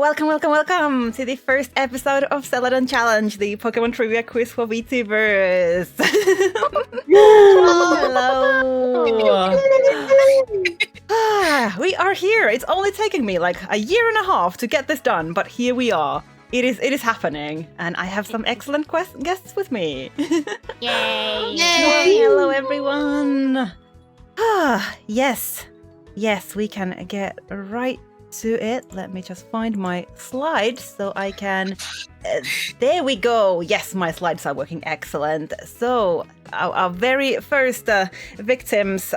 welcome to the first episode of Celadon Challenge, the Pokemon trivia quiz for VTubers. Hello. We are here. It's only taking me like a year and a half to get this done, but here we are. It is happening, and I have some excellent guests with me. Yay! Hello, everyone. Yes, we can get right to it. Let me just find my slides so I can... there we go. Yes, my slides are working excellent. So our very first competitors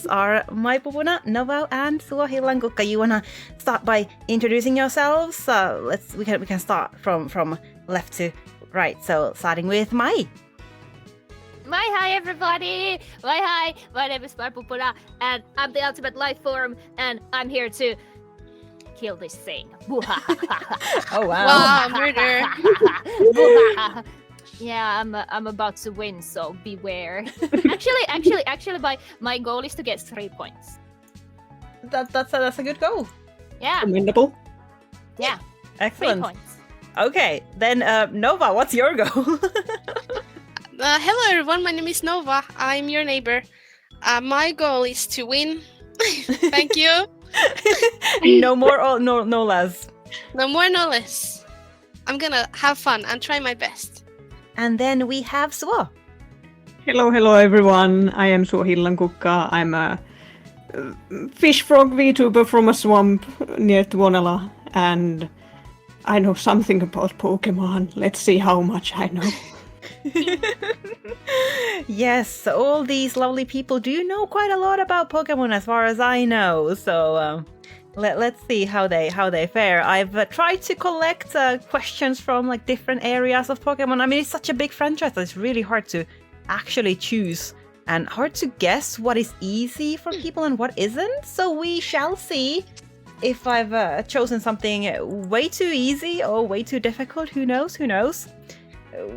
are Mai Pupuna, Novau, and Suo Hillankukka. You wanna start by introducing yourselves? We can start from left to right. So starting with Mai. Hi everybody! Hi! My name is Mai Pupuna, and I'm the ultimate life form, and I'm here to kill this thing. Oh wow! Wow, murder! Yeah, I'm about to win, so beware. Actually, my goal is to get 3 points. That's a good goal. Yeah. Commendable. Yeah. Excellent. 3 points. Okay, then Nova, what's your goal? Hello everyone, my name is Nova. I'm your neighbor. My goal is to win. Thank you. No more or no less. No more, no less. I'm gonna have fun and try my best. And then we have Suo. Hello everyone. I am Suo Hillankukka. I'm a fish frog VTuber from a swamp near Tuonela, and I know something about Pokemon. Let's see how much I know. Yes, all these lovely people do know quite a lot about Pokemon as far as I know. So let's see how they fare. I've tried to collect questions from like different areas of Pokemon. I mean, it's such a big franchise that it's really hard to actually choose and hard to guess what is easy for people and what isn't. So we shall see if I've chosen something way too easy or way too difficult. Who knows?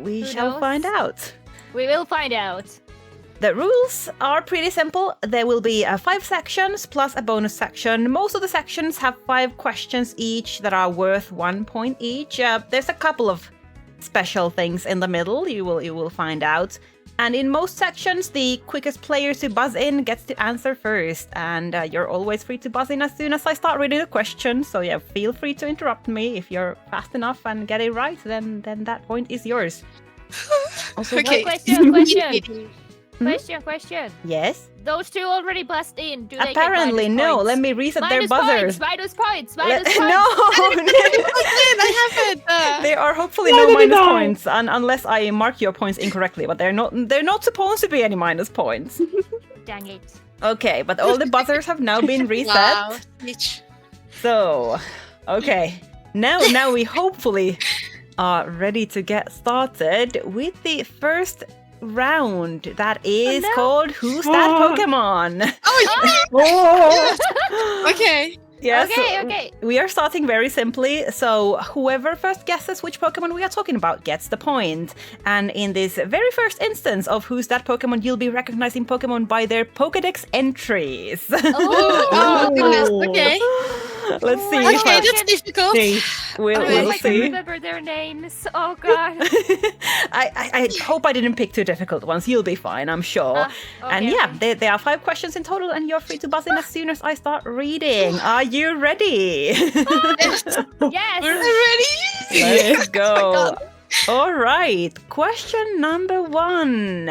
We shall find out. We will find out. The rules are pretty simple. There will be 5 sections plus a bonus section. Most of the sections have 5 questions each that are worth 1 point each. There's a couple of special things in the middle. You will find out. And in most sections, the quickest player to buzz in gets to answer first. And you're always free to buzz in as soon as I start reading the question. So yeah, feel free to interrupt me if you're fast enough and get it right. Then that point is yours. Also, Okay. Question. Yes. Those two already buzzed in. Do they Apparently get no. points? Let me reset their Minus buzzers. points. No. I haven't. There are hopefully no minus points, unless I mark your points incorrectly. But they're not supposed to be any minus points. Dang it. Okay, but all the buzzers have now been reset. Wow. Bitch. So, okay, now we hopefully are ready to get started with the first round. That is called Who's That Pokemon? Okay. Yes. Okay. We are starting very simply, so whoever first guesses which Pokemon we are talking about gets the point. And in this very first instance of Who's That Pokemon, you'll be recognizing Pokemon by their Pokédex entries. Oh goodness. Okay. Let's see. Okay, that's difficult. We'll I can see. remember their names. Oh god. I hope I didn't pick 2 difficult ones. You'll be fine, I'm sure. And yeah, there are 5 questions in total, and you're free to buzz in as soon as I start reading. Are you ready? Yes. We're ready. Let's go. All right, question number 1.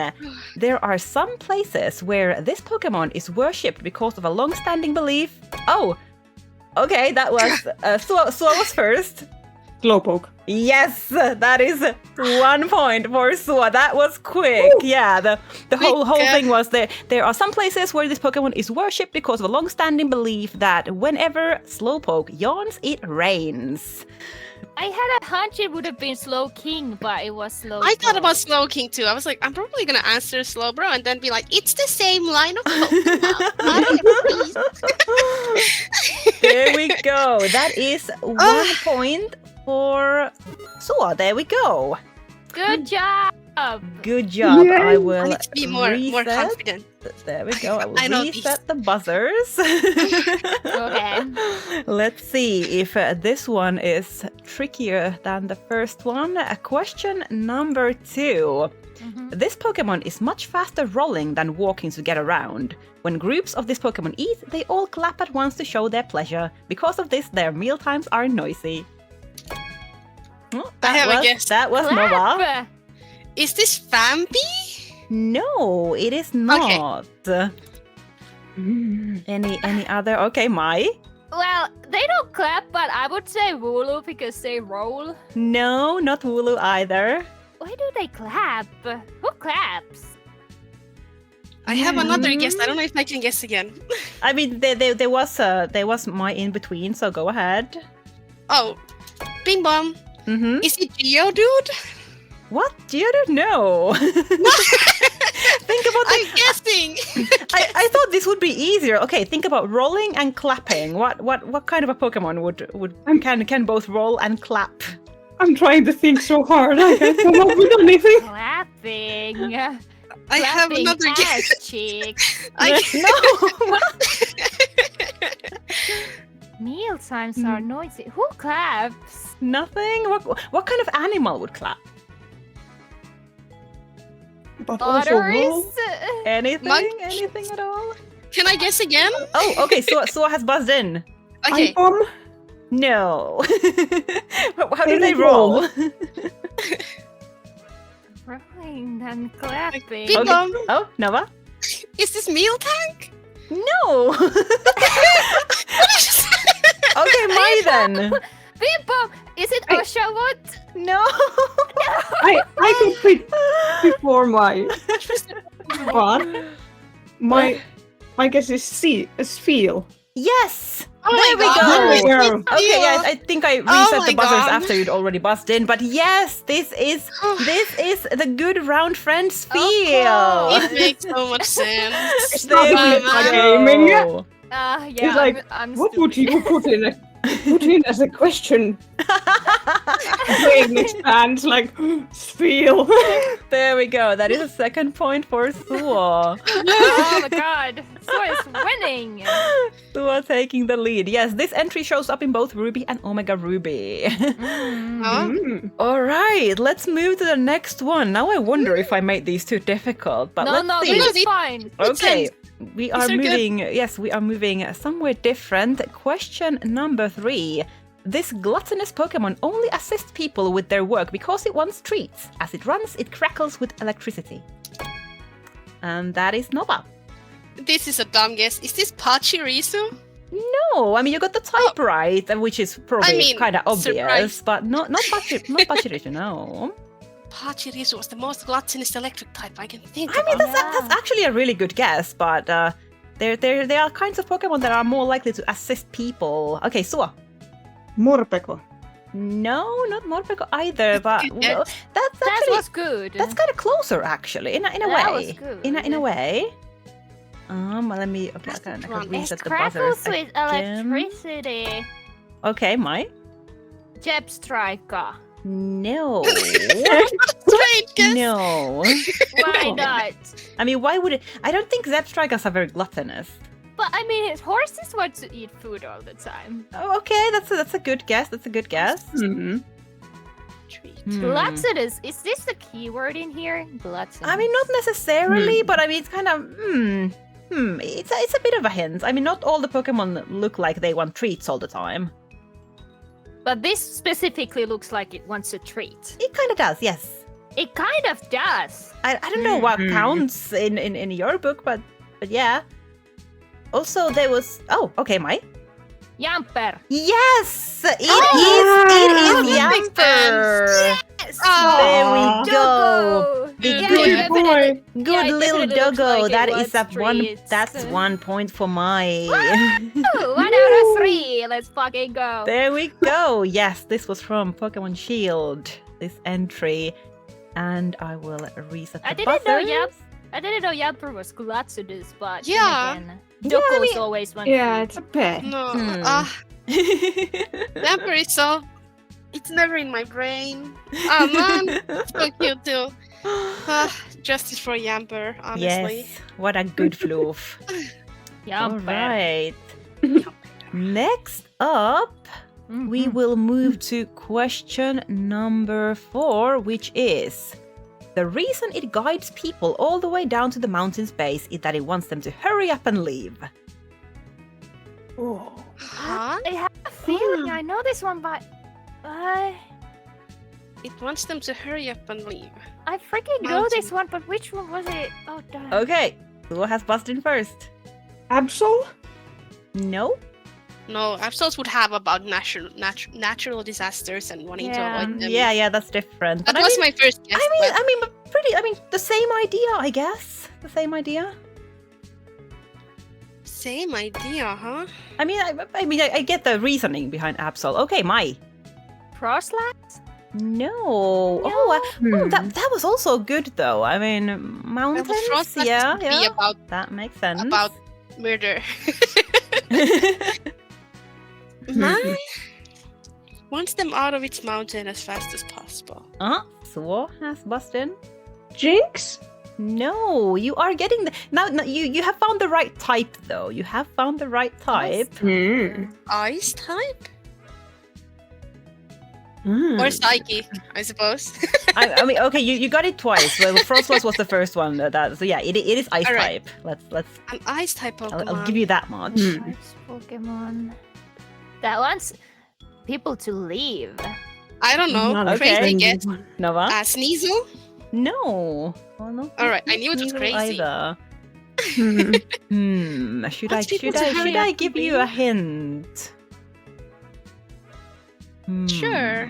There are some places where this Pokemon is worshipped because of a long-standing belief. Oh, okay, that was Suo was first. Slowpoke. Yes, that is 1 point for Suo. That was quick. Woo! Yeah, the whole thing was there are some places where this Pokemon is worshipped because of a long-standing belief that whenever Slowpoke yawns, it rains. I had a hunch it would have been Slow King, but it was Slow. I thought about Slow King too. I was like, I'm probably gonna answer Slow Bro and then be like, it's the same line of Pokemon. There we go. That is 1 point for Suo. There we go. Good job. job. Good job. Yay. I I will need to be more reset. confident. There we go. I will I know reset the buzzers. Okay. Let's see if this one is trickier than the first one. Question number 2. Mhm. This Pokemon is much faster rolling than walking to get around. When groups of this Pokemon eat, they all clap at once to show their pleasure. Because of this, their meal times are noisy. Oh, I have a guess. That was Nova. Clap. Is this Fambi? No, it is not. Any other? Okay, Mai? Well, they don't clap, but I would say Wooloo because they roll. No, not Wooloo either. Why do they clap? Who claps? I have another guess. I don't know if I can guess again. I mean, there was my in between, so go ahead. Oh, Bing Bong. Mm-hmm. Is it Geodude? What? Geodude? No. Think about I'm guessing. I thought this would be easier. Okay, think about rolling and clapping. What kind of a Pokemon would can both roll and clap? I'm trying to think so hard. I can't come up with anything. Clapping. I have Clapping another ass guess. cheeks. No. Meal times are noisy. Who claps? Nothing. What kind of animal would clap? But also roll. Otters? Anything? Monkey. Anything at all? Can I guess again? Oh, okay. Suo has buzzed in. Okay. No. How do They they roll. roll? Rolling and clapping. Bing Okay. Bong. Oh, Nova? Is this Meal Tank? No. Okay, Mai then. Bimbo! Is it Hey. Oshawott? No. I could quit before my one. My guess is feel. Yes. Oh There my we god. go. There we go. Okay, yeah, I think I reset my the buzzers God. after you'd already buzzed in, but yes, this is the good round friends feel. It makes so much sense. There we not gaming. go. Yeah, It's like, I'm What stupid. would you put in as a question? Brain expands like feel. There we go. That is a second point for Suo. Oh my god, so is winning. Suo taking the lead. Yes, this entry shows up in both Ruby and Omega Ruby. Huh? All right, let's move to the next one. Now I wonder if I made these too difficult, but No, let's no, see. this is fine. Okay, we are are good. moving. Yes, we are moving somewhere different. Question number 3. This gluttonous Pokemon only assists people with their work because it wants treats. As it runs, it crackles with electricity. And that is Nova. This is a dumb guess. Is this Pachirisu? No, I mean you got the type right, which is probably mean, kind of obvious, surprise. but not Pachirisu, no. Pachirisu was the most gluttonous electric type I can think I mean about. that's actually a really good guess, but there are kinds of Pokemon that are more likely to assist people. Okay, Suo. Morpeko. No, not Morpeko either, but well, that's That actually was good. that's kind of closer actually in a That way. was good. In a way. Let me I can wrong. reset It the crackles buzzers with again. electricity. Okay, Mai. Jeb Striker. No. Strange guess. No. Why not? I mean, why would it? I don't think Zepstrikers are very gluttonous. But I mean, his horses want to eat food all the time. Oh, okay, that's a good guess. That's a good guess. Hmm. Treat. Gluttonous. Is this the keyword in here? Gluttonous. I mean, not necessarily, but I mean, it's kind of It's a bit of a hint. I mean, not all the Pokemon look like they want treats all the time. But this specifically looks like it wants a treat. It kind of does, yes. It kind of does. I don't know what counts in your book, but yeah. Also, there was okay, Mai. Yamper. Yes, it is Yamper. Yes. There we go. Doggo. The Yeah, good yeah, boy. definitely. Good Yeah, it little definitely looks doggo. like it That wants is a one. treats. That's 1 point for Mai. Ooh, 1 out of 3. Let's fucking go. There we go. Yes, this was from Pokemon Shield. This entry, and I will reset the I didn't know buzzers. I didn't know Yamper was gluttonous, but then Yeah. again, Yeah, I Doko's mean- always one. Yeah, it's a pet. No. Hmm. Vamper is so. It's never in my brain. Oh man, so cute too. Justice for Yamper, honestly. Yes, what a good floof. All Yamper. right. Next up, we Mhm. will move to question number 4, which is the reason it guides people all the way down to the mountain's base is that it wants them to hurry up and leave. Oh. Huh? I have a feeling I know this one, but It wants them to hurry up and leave. I freaking know Mountain. this one. But which one was it? Oh, damn. Okay, who has buzzed in first? Absol? No? No, Absols would have about natural disasters and wanting to Yeah. avoid them. Yeah, that's different. That But was my first guess. but- I mean, the same idea, I guess. The same idea. Same idea, huh? I get the reasoning behind Absol. Okay, Mai. Frostlands? No. No. Oh, that was also good though. I mean, mountains. Frostlands Yeah, would be yeah. about That makes sense. about murder. Hmm. Man wants them out of its mountain as fast as possible. Suo has buzzed in. Jinx? No, you are getting the now. You have found the right type though. You have found the right type. Hmm. Ice type? Hmm. Or psychic, I suppose. I mean, okay, you got it twice. Well, Frostlass was the first one. So yeah, it is ice All right. type. Let's. An ice type Pokemon. I'll give you that much. Hmm. Ice Pokemon. That wants people to leave. I don't know. Not a Okay. Crazy friendly guess. one. Nova? Sneasel? No. Well, no. All right, I knew it was neither crazy. Either. Hmm. Should Wants people to hurry should I up give and you a leave? hint? Sure.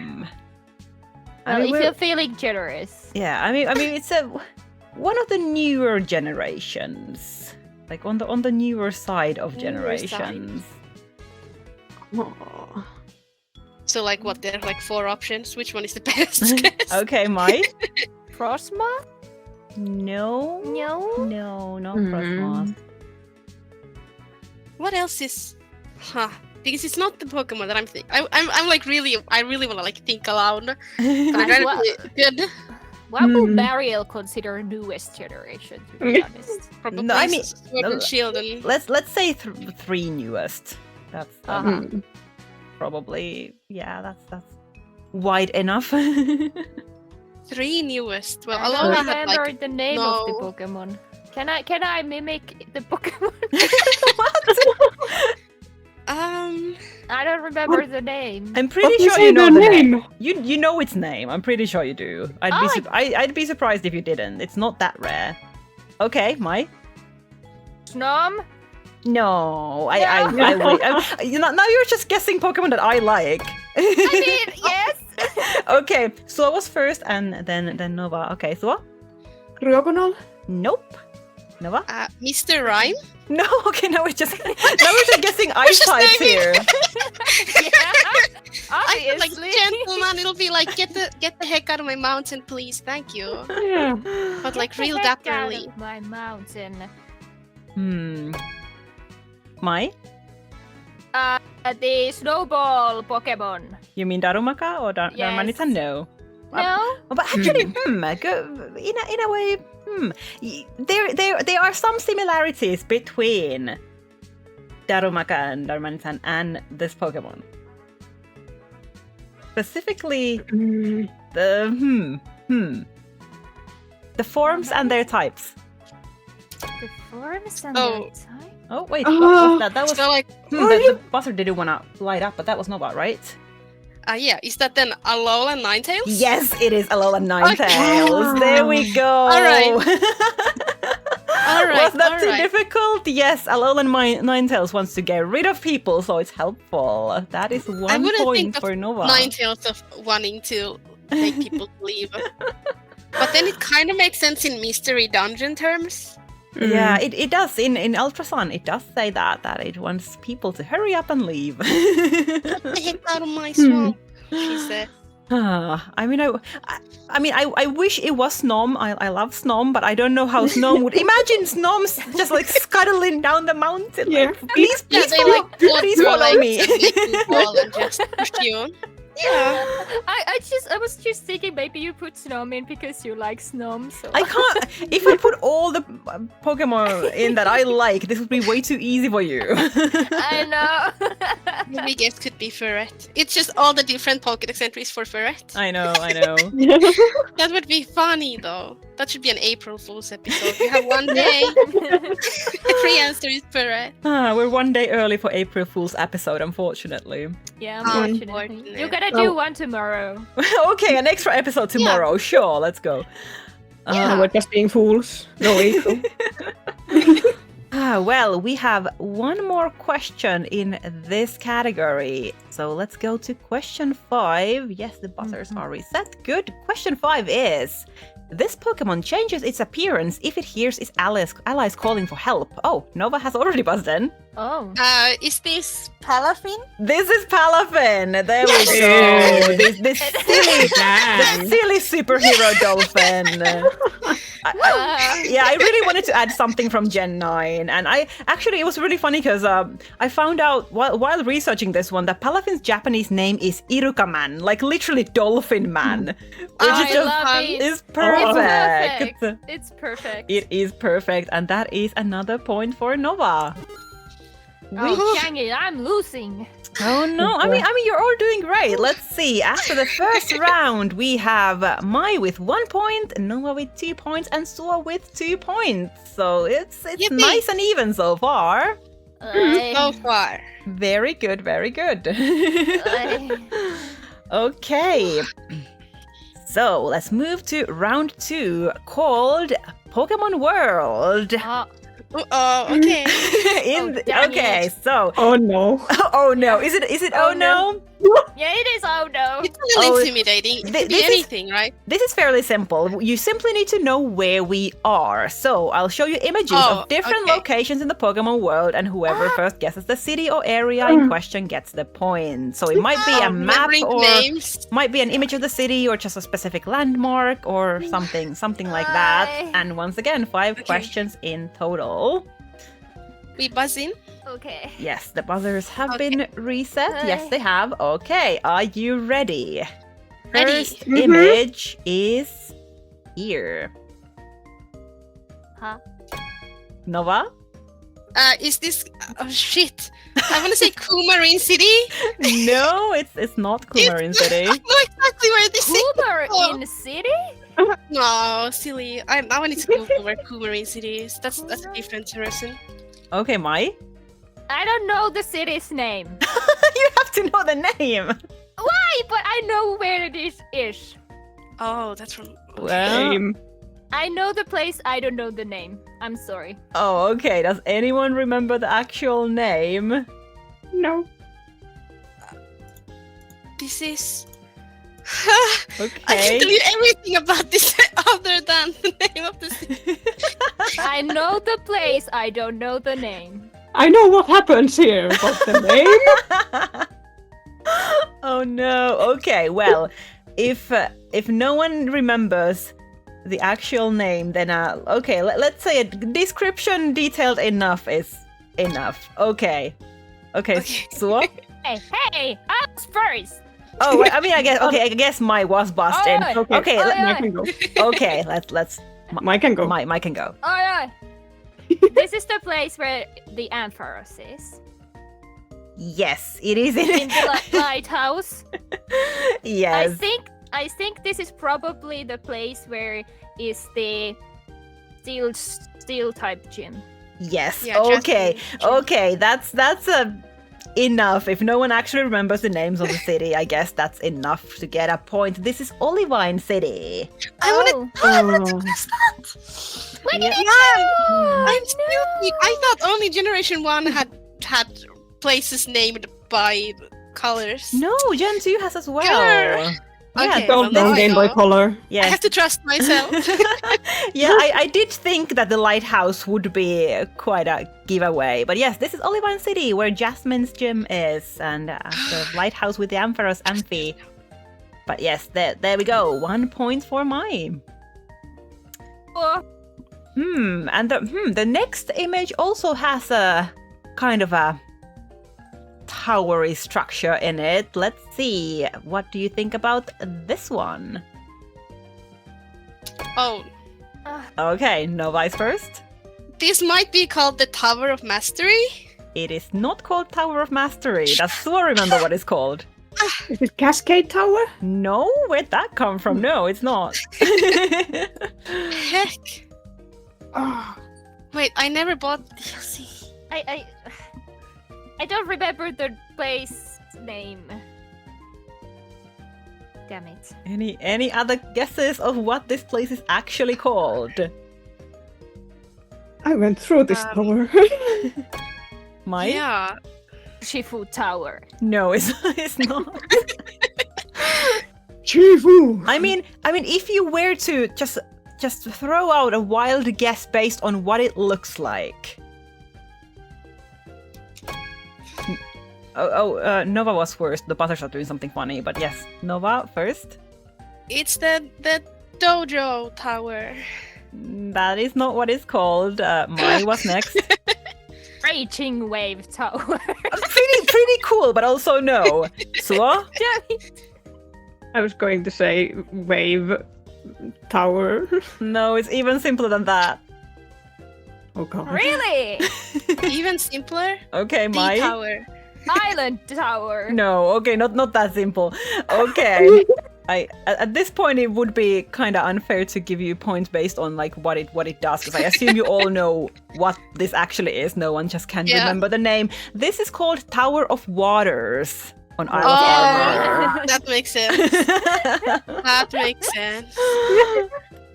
Well, if we're- you're feeling generous. Yeah, I mean, it's one of the newer generations, like on the newer side of Newer generations. Oh. So like what? There are like 4 options. Which one is the best guess? Okay, Mai? Frostmoth? No, No. not Hmm. Frostmoth. What else is? Huh? Because it's not the Pokemon that I'm thinking. I'm like I really want to like think aloud. But I'm trying Well- to be good. What will Hmm. Barial consider newest generation, to be honest? Probably No, I mean- Sword and Shield and Let's say 3 newest. That's Uh-huh. Hmm. probably that's wide enough. 3 newest. Well, I don't Alola had remember like the name of the no. Pokemon. Can I mimic the Pokemon? I don't remember the name. I'm What pretty was sure you know the the name. name? You know its name. I'm pretty sure you do. I'd be surprised if you didn't. It's not that rare. Okay, Mai. Snom? No, I would. Now you're just guessing Pokemon that I like. I mean, yes. Okay, Suo was first, and then Nova. Okay, Suo. Ryogonol? Nope. Nova. Mr. Rhyme. No. Okay, now we're just guessing ice just types naming- here. Yeah. I feel like Obviously. gentleman. It'll be like get the heck out of my mountain, please. Thank you. Yeah. But like Get the real heck that out early. of my mountain. Mai. The snowball Pokemon. You mean Darumaka or Yes. Darmanitan? No. No? But actually, in a way, there are some similarities between Darumaka and Darmanitan and this Pokemon. Specifically, Hmm. the forms and their types. The forms and Oh. their type? Oh wait, what was that? That was So like, the buzzer didn't want to light up, but that was Nova, right? yeah, is that then Alola Ninetales? Yes, it is Alola Ninetales. Okay. There we go. All right. Was that all too right. difficult? Yes, Alola Ninetales wants to get rid of people, so it's helpful. That is one wouldn't point think of for Nova. Ninetales of wanting to make people leave. But then it kind of makes sense in mystery dungeon terms. Yeah, it does. In Ultra Sun, it does say that it wants people to hurry up and leave. Get the heck out of my swamp, she said. I wish it was Snom. I love Snom, but I don't know how Snom would. Imagine Snom's just like scuttling down the mountain. Yeah. Like, please Yeah, they follow, like please follow me. and just push you on. Yeah. I was just thinking maybe you put Snom in because you like Snom. So I can't. If I put all the Pokemon in that I like, this would be way too easy for you. I know. Maybe guess could be Ferret. It's just all the different Pokédex entries for Ferret. I know. That would be funny though. That should be an April Fool's episode. We have one day. Every answer is Ferret. We're one day early for April Fool's episode, unfortunately. Yeah, Unfortunately. unfortunately. You gotta do one tomorrow. Okay, an extra episode tomorrow. Sure, let's go. We're just being fools. No April. Well, we have one more question in this category. So let's go to question 5. Yes, the buzzers are reset. Good. Question 5 is... This Pokemon changes its appearance if it hears its allies calling for help. Oh, Nova has already buzzed in. Oh. Is this Palafin? This is Palafin. There we go. This silly superhero dolphin. I really wanted to add something from Gen 9, and it was really funny because I found out while researching this one that Palafin's Japanese name is Iruka-man, like literally Dolphin Man, which is perfect. It's perfect. It is perfect, and that is another point for Nova. Dang it, I'm losing. Oh no! I mean, you're all doing great. Let's see. After the first round, we have Mai with 1 point, Nova with 2 points, and Suo with 2 points. So it's Yippee. nice and even so far. So far. Very good, very good. Okay. So let's move to round 2, called Pokemon World. Okay. Okay, so. Oh no. Oh no! Is it? Oh no! Yeah, it is. Oh no. It's a little intimidating. It could be this is- anything, right? This is fairly simple. You simply need to know where we are. So I'll show you images of different okay. locations in the Pokemon world, and whoever first guesses the city or area in question gets the point. So it might be a map, Remembering or names. might be an image of the city, or just a specific landmark, or something like that. Aye. And once again, 5 questions in total. We buzz in. Okay. Yes, the buzzers have Okay. been reset. Yes, they have. Okay, are you ready? Ready. First image is here. Huh? Nova? Is this? Oh shit! I want to say Kumarin City. No, it's not Kumarin City. I know exactly where this is. Cooper Oh. in the city? No, silly. I need to Google where Kumarin City is. That's a different person. Okay, Mai. I don't know the city's name. You have to know the name. Why? But I know where it is. Oh, that's from. Well, I know the place. I don't know the name. I'm sorry. oh, okay. Does anyone remember the actual name? No. This is. Okay. I can tell you everything about this other than the name of the city. I know the place. I don't know the name. I know what happens here, but the name? Oh no. Okay. Well, if no one remembers the actual name, then okay. Let's say a description detailed enough is enough. Okay. Okay. Suo? Hey, us first. Oh, I mean, I guess Mai was buzzed in. Oh, Okay. oh, Mike can go. Okay. Let's. Mike can go. Mai can go. Oh yeah. This is the place where the Ampharos is. Yes, it is In the lighthouse. Yes. I think this is probably the place where is the steel type gym. Yes. Yeah, Okay. Jasmine Gym. Okay. That's enough. If no one actually remembers the names of the city, I guess that's enough to get a point. This is Olivine City. I wanted. Oh. Where did Yeah. it go? I'm stupid. I thought only Generation 1 had places named by colors. No, Gen 2 has as well. Yeah. Okay, Yeah, Don't well, know now I game by know. color. I yes. have to trust myself. Yeah, I did think that the lighthouse would be quite a giveaway. But yes, this is Olivine City, where Jasmine's gym is, and the lighthouse with the Ampharos Amphi. But yes, there we go. 1 point for Mai. Oh, And the next image also has a kind of a towery structure in it. Let's see. What do you think about this one? Oh, Okay, Novai's first. this might be called the Tower of Mastery. It is not called Tower of Mastery. Does Suo remember what it's called? Is it Cascade Tower? No, where'd that come from? No, it's not. Heck. Oh, Wait, I never bought DLC. I don't remember the place name. Damn it. Any other guesses of what this place is actually called? I went through this tower. Mai? Yeah. Shifu Tower. No, it's not. Chifu! I mean, if you were to just throw out a wild guess based on what it looks like. Nova was first. The butters are doing something funny, but yes, Nova first. It's the Dojo Tower. That is not what it's called. Mai was next. Raging Wave Tower. pretty cool, but also no. Suo? Damn it. I was going to say Wave Tower. No, it's even simpler than that. Oh god. Really? Even simpler. Okay, The Mai. Tower. Island Tower. No, okay, not that simple. Okay. At this point it would be kind of unfair to give you points based on like what it does, because I assume you all know what this actually is. No one just can't remember the name. This is called Tower of Waters on Isle of Armor. That makes sense. That makes sense.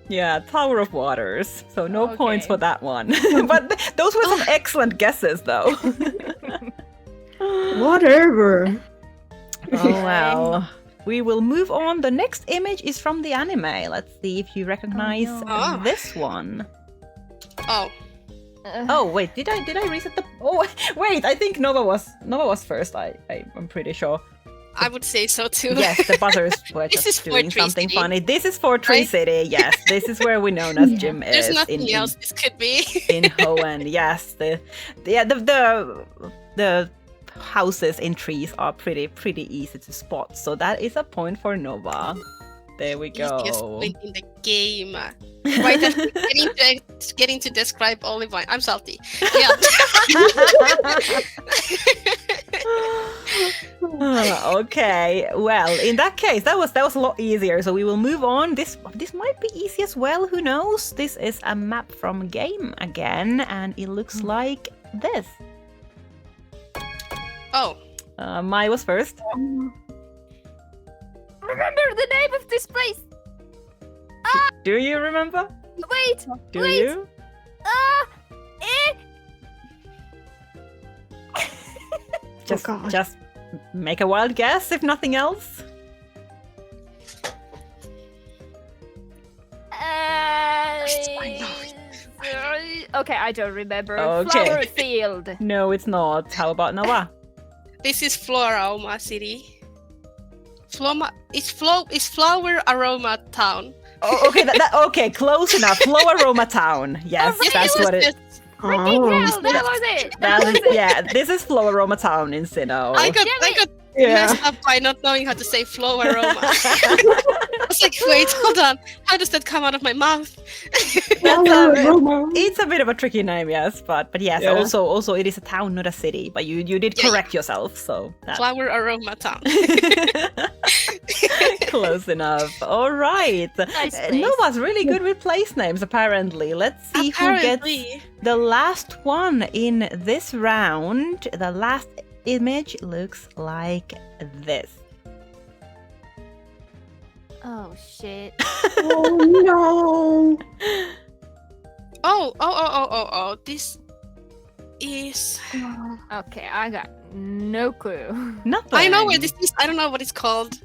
Yeah, Tower of Waters. So no Okay. points for that one. But those were some excellent guesses, though. Whatever. Oh well. We will move on. The next image is from the anime. Let's see if you recognize no. this one. Oh, Oh wait, did I reset the? Oh wait, I think Nova was first. I'm pretty sure. I would say so too. Yes, the buzzers were This just is doing Tree something City, funny. This is for Tree right? City. Yes, this is where we known as Jim is. There's nothing else this could be. In Hoenn. Yes, the houses in trees are pretty easy to spot. So that is a point for Nova. There we Easiest go. point in the game. Right, that's getting to describe olive wine. I'm salty. Yeah. Okay, well, in that case, that was a lot easier. So we will move on. This might be easy as well. Who knows? This is a map from game again, and it looks like this. Oh, Mai was first. Remember the name of this place? Do you remember? Wait. Do wait. you? God. Just make a wild guess, if nothing else. I know Okay, I don't remember. Okay. Flower Field. No, it's not. How about Nova? this is Floraoma City. It's Flower Aroma Town. Oh, okay, okay, close enough. Floaroma Town. Yes, Oh, that's what it. Freaking Oh. hell, that was it. That is, yeah, this is Floaroma Town in Sinnoh. I got Yeah. messed up by not knowing how to say Floaroma. I was like, wait, hold on. How does that come out of my mouth? It's a bit of a tricky name, yes, but yes, Yeah. also it is a town, not a city. But you did Yeah, correct yourself, so that's Flower Aroma Town. close enough. All right, Nice place. Nova's really good with place names. Apparently, let's see who gets Apparently. the last one in this round. The last image looks like this. Oh shit. Oh no! Oh. This is. Okay, I got no clue. Nothing. I know where this is. I don't know what it's called.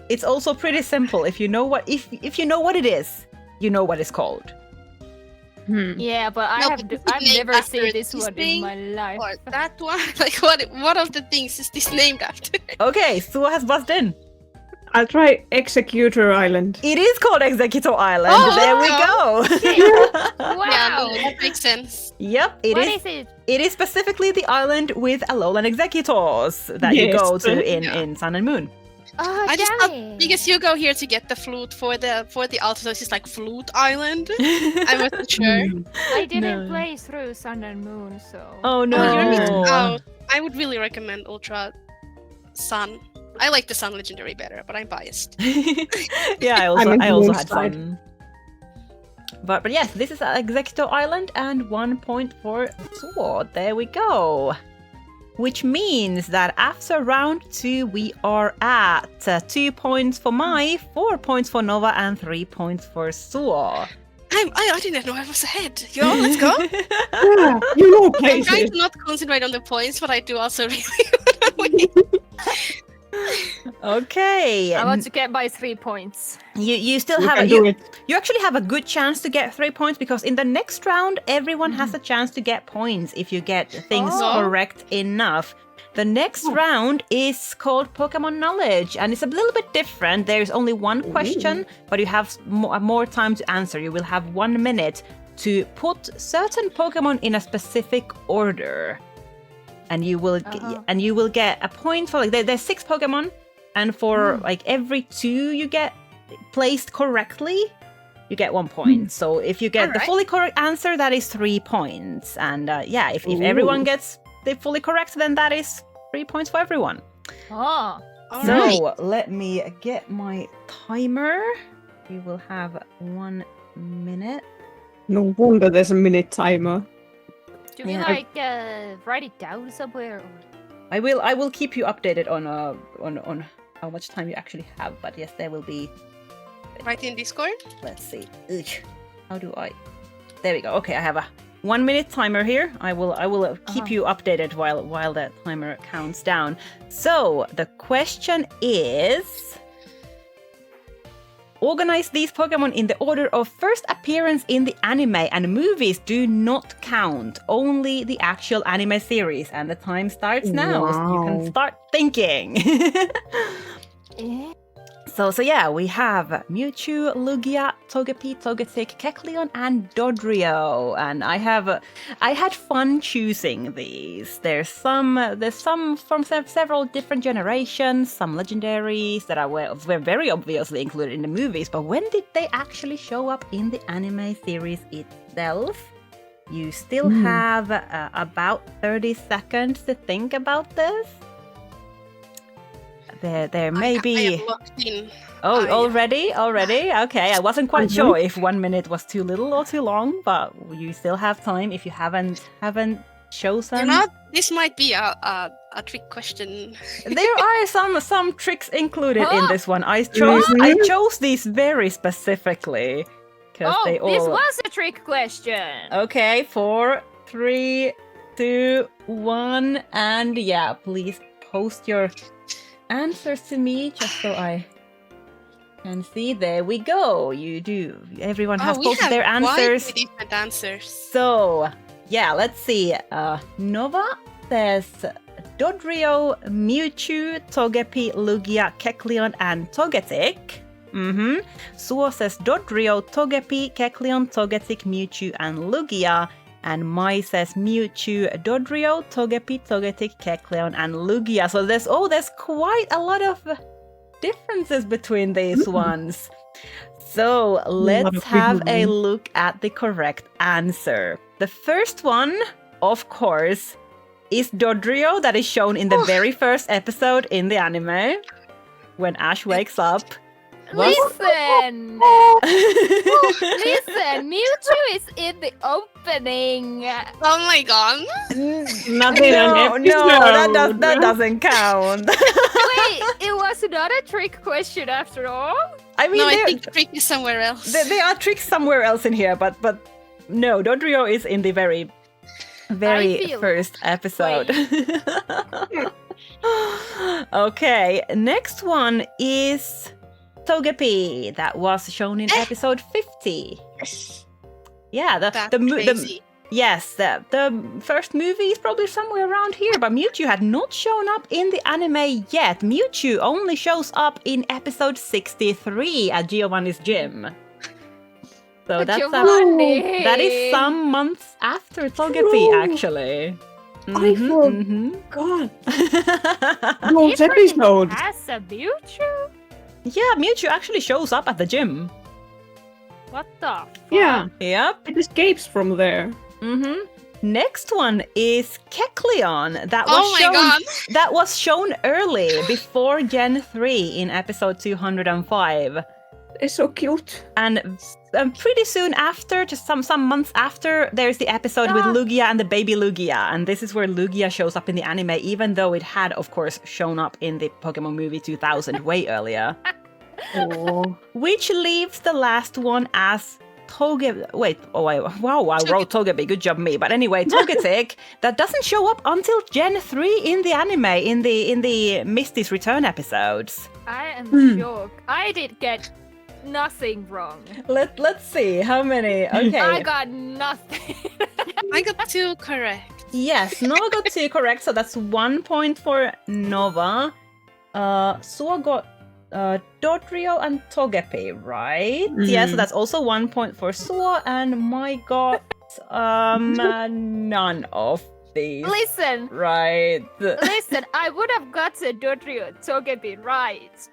It's also pretty simple. If you know what if you know what it is, you know what it's called. Yeah, but No, I've but this is named never after seen this this one thing, in my life. Or that one. Like what of the things is this named after? Okay, Suo has buzzed in. I'll try Executor Island. It is called Executor Island. Oh, there we go. Wow. Yeah, no, that makes sense. Yep, it What is. is it? It is specifically the island with Alolan Executors that you Yes. go to in, Yeah. in Sun and Moon. Oh, I just damn thought it. because you go here to get the flute for the altar, it's like Flute Island. I wasn't sure. I didn't No. play through Sun and Moon, so. Oh no! Oh, you're missing out. I would really recommend Ultra Sun. I like the Sun Legendary better, but I'm biased. Yeah, I'm I also on had side. fun. But yes, this is Executor Island and 1 point for Sword. There we go. Which means that after round 2, we are at 2 points for Mai, 4 points for Nova, and 3 points for Suo. I didn't know I was ahead. Yo, let's go. Yeah, you know I'm trying places. to not concentrate on the points, but I do also really want to win. Okay. I want to get my 3 points. You still You have can do it. You actually have a good chance to get 3 points because in the next round, everyone has a chance to get points if you get things Oh. correct enough. The next round is called Pokemon Knowledge, and it's a little bit different. There's only one question, but you have more time to answer. You will have 1 minute to put certain Pokemon in a specific order, and you will get a point for there's 6 Pokemon, and for like every 2 you get placed correctly, you get 1 point. So if you get the Alright. fully correct answer, that is 3 points. And if everyone gets the fully correct, then that is 3 points for everyone. Oh. So Alright. let me get my timer. You will have 1 minute. No wonder there's a minute timer. Do we Yeah. write it down somewhere? Or... I will keep you updated on how much time you actually have. But yes, there will be. Right in Discord. Let's see. Ugh. How do I? There we go. Okay, I have a 1 minute timer here. I will keep you updated while the timer counts down. So the question is: organize these Pokemon in the order of first appearance in the anime, and movies do not count. Only the actual anime series. And the time starts now. So you can Wow. start thinking. Eh? So yeah, we have Mewtwo, Lugia, Togepi, Togetic, Kecleon, and Dodrio. And I had fun choosing these. There's some from several different generations, some legendaries that were very obviously included in the movies. But when did they actually show up in the anime series itself? You still have about 30 seconds to think about this. There may I be. am locked in. Oh, yeah. already? Okay, I wasn't quite sure if 1 minute was too little or too long, but you still have time if you haven't chosen. You know, this might be a trick question. There are some tricks included in Oh. this one. I chose these very specifically because Oh, they all. this was a trick question. Okay, 4, 3, 2, 1, and yeah, please post your answers to me just so I can see. There we go. You do. Everyone has we posted have their answers. quite different answers. So yeah, let's see. Nova says Dodrio, Mewtwo, Togepi, Lugia, Kecleon, and Togetic. Suo says Dodrio, Togepi, Kecleon, Togetic, Mewtwo, and Lugia. And Mai says Mewtwo, Dodrio, Togepi, Togetic, Kecleon, and Lugia. So there's quite a lot of differences between these ones. So let's have a look at the correct answer. The first one, of course, is Dodrio, that is shown in the very first episode in the anime when Ash wakes up. Listen! Listen, Mewtwo is in the opening. Oh my god. Nothing that doesn't count. Wait, it was not a trick question after all? I mean, No, I think the trick is somewhere else. there are tricks somewhere else in here, but no, Dodrio is in the very feel- first episode. Okay, next one is Togepi, that was shown in episode 50. Yes. Yeah, That's the crazy. Yes, the first movie is probably somewhere around here, but Mewtwo had not shown up in the anime yet. Mewtwo only shows up in episode 63 at Giovanni's gym. So that is some months after Togepi, actually. I forgot. Those episodes. Has a Mewtwo? Yeah, Mewtwo actually shows up at the gym. What the fuck? Yeah, Yep. it escapes from there. Next one is Kecleon. That was shown early, before Gen 3 in episode 205. It's so cute. And pretty soon after, just some months after, there's the episode with Lugia and the baby Lugia. And this is where Lugia shows up in the anime, even though it had, of course, shown up in the Pokemon movie 2000 way earlier. Oh. Which leaves the last one as Togepi. Wow, I wrote Togepi. Good job, me. But anyway, Togetic, that doesn't show up until Gen 3 in the anime, in the Misty's Return episodes. I am shocked. I did get nothing wrong. Let's see how many. Okay. I got nothing. I got 2 correct. Yes, Nova got 2 correct, so that's 1 point for Nova. Suo got Dodrio and Togepi, right? Yeah, so that's also 1 point for Suo, and Mai got none of these. Listen, Right. I would have got the Dodrio and Togepi right.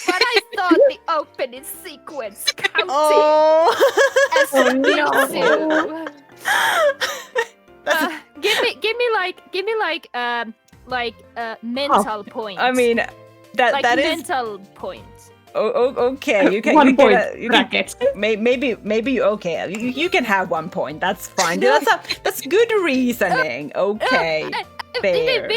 But I thought the opening sequence counted as a Mewtwo. Give me like mental points. I mean, that is mental points. okay. You can 1 point you brackets. maybe okay. You can have 1 point. That's fine. That's good reasoning. Okay. Fair.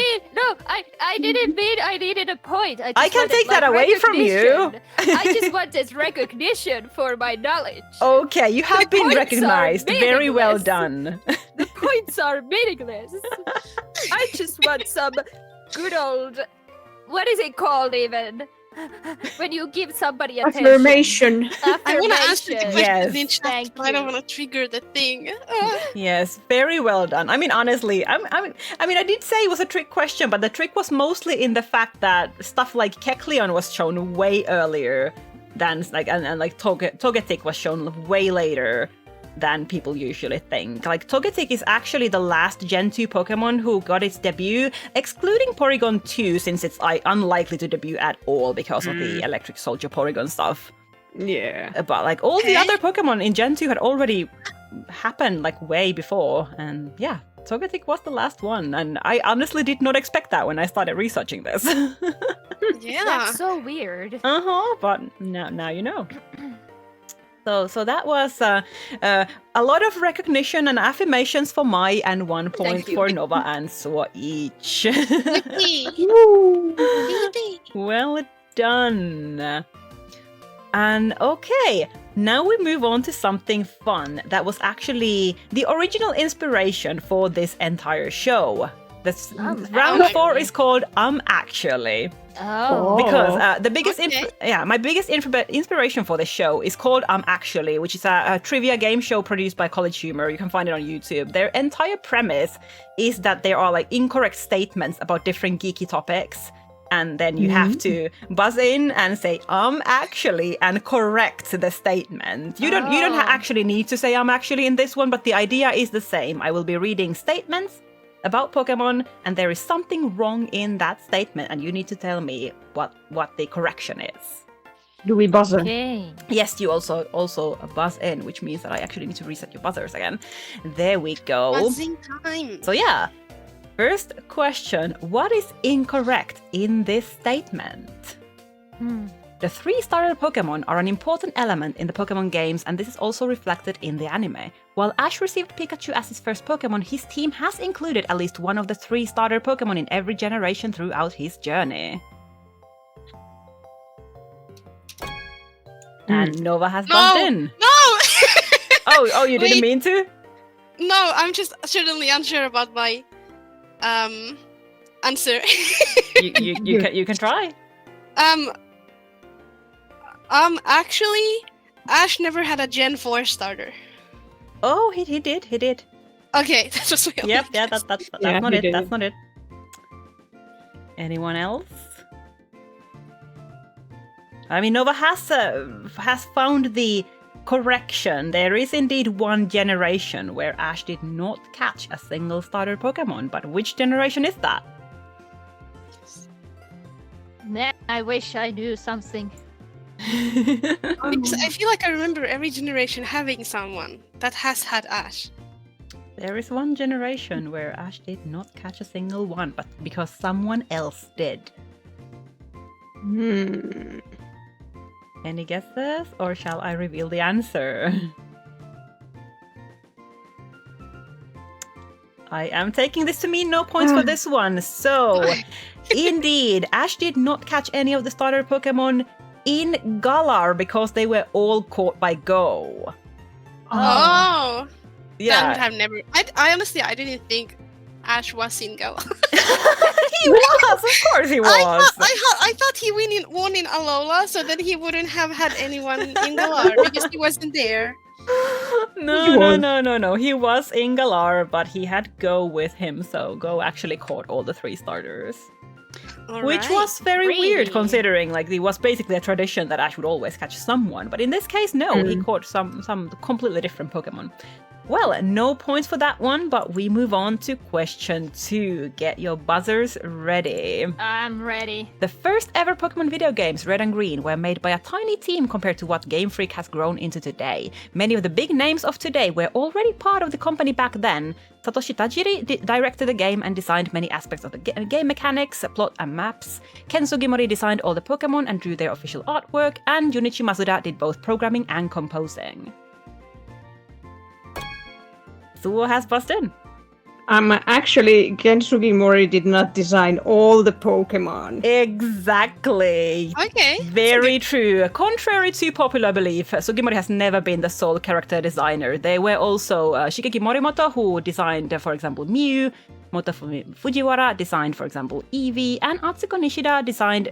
I didn't mean I needed a point. I can take that away from you. I just wanted recognition for my knowledge. Okay, you have been points are recognized. Very well meaningless. done. The points are meaningless. I just want some good old. What is it called even? When you give somebody attention. Affirmation. I want to answer the question Yes. in chat, Thank but I don't you. want to trigger the thing. Yes, very well done. I mean, honestly, I did say it was a trick question, but the trick was mostly in the fact that stuff like Kecleon was shown way earlier than Togetic was shown way later than people usually think. Like, Togetic is actually the last Gen 2 Pokemon who got its debut, excluding Porygon 2, since it's unlikely to debut at all because of the Electric Soldier Porygon stuff. Yeah. But like all the other Pokemon in Gen 2 had already happened like way before, and yeah, Togetic was the last one, and I honestly did not expect that when I started researching this. Yeah. That's so weird. But now you know. So that was a lot of recognition and affirmations for Mai, and 1 point Thank you. for Nova and Suo each. Yippee. Woo. Yippee. Well done. And okay, now we move on to something fun that was actually the original inspiration for this entire show. This round 4 is called Actually. Oh. Because the biggest, Okay. my biggest inspiration for this show is called Actually, which is a trivia game show produced by College Humor. You can find it on YouTube. Their entire premise is that there are like incorrect statements about different geeky topics, and then you have to buzz in and say actually and correct the statement. You don't actually need to say actually in this one, but the idea is the same. I will be reading statements about Pokemon, and there is something wrong in that statement, and you need to tell me what the correction is. Do we buzzer? Okay. Yes, you also buzz in, which means that I actually need to reset your buzzers again. There we go. Buzzing time. So yeah, first question: what is incorrect in this statement? The 3 starter Pokemon are an important element in the Pokemon games, and this is also reflected in the anime. While Ash received Pikachu as his first Pokemon, his team has included at least one of the 3 starter Pokemon in every generation throughout his journey. And Nova has bumped in. No! Oh, you didn't Wait. mean to? No, I'm just certainly unsure about my answer. You can try. Actually, Ash never had a Gen 4 starter. Oh, he did. Okay, that was my only Yep, yeah, guess. that's Yeah, not he it. did. That's not it. Anyone else? I mean, Nova has found the correction. There is indeed one generation where Ash did not catch a single starter Pokemon, but which generation is that? Nah, I wish I knew something. Because I feel like I remember every generation having someone that has had Ash. There is one generation where Ash did not catch a single one, but because someone else did. Any guesses, or shall I reveal the answer? I am taking this to mean no points for this one. So, indeed, Ash did not catch any of the starter Pokemon in Galar because they were all caught by Go. Oh, that would Yeah, have never. I honestly, I didn't think Ash was in Galar. he was. Of course, he was. I thought he won in Alola, so then he wouldn't have had anyone in Galar because he wasn't there. No. He was in Galar, but he had Go with him, so Go actually caught all the 3 starters. Which was very weird, Really? considering like it was basically a tradition that Ash would always catch someone. But in this case, no, he caught some completely different Pokemon. Well, no points for that one, but we move on to question 2. Get your buzzers ready. I'm ready. The first ever Pokemon video games, Red and Green, were made by a tiny team compared to what Game Freak has grown into today. Many of the big names of today were already part of the company back then. Satoshi Tajiri directed the game and designed many aspects of the game mechanics, plot and maps. Ken Sugimori designed all the Pokemon and drew their official artwork, and Junichi Masuda did both programming and composing. Suo has busted. Actually, Ken Sugimori did not design all the Pokemon. Exactly. Okay. Very true. Contrary to popular belief, Sugimori has never been the sole character designer. There were also Shigeki Morimoto, who designed, for example, Mew, Motofumi Fujiwara designed, for example, Eevee, and Atsuko Nishida designed,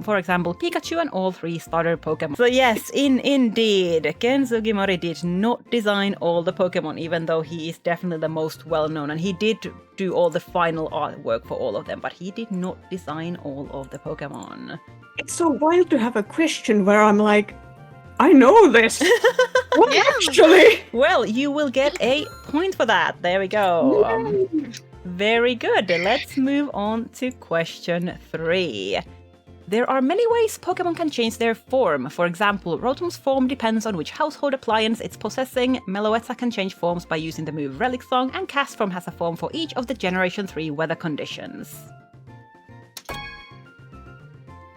for example, Pikachu and all 3 starter Pokemon. So yes, indeed, Ken Sugimori did not design all the Pokemon, even though he is definitely the most well-known, and he did do all the final artwork for all of them, but he did not design all of the Pokemon. It's so wild to have a question where I'm like, I know this. What Yeah. actually? Well, you will get a point for that. There we go. Very good. Let's move on to question 3. There are many ways Pokemon can change their form. For example, Rotom's form depends on which household appliance it's possessing, Meloetta can change forms by using the move Relic Song, and Castform has a form for each of the Generation 3 weather conditions.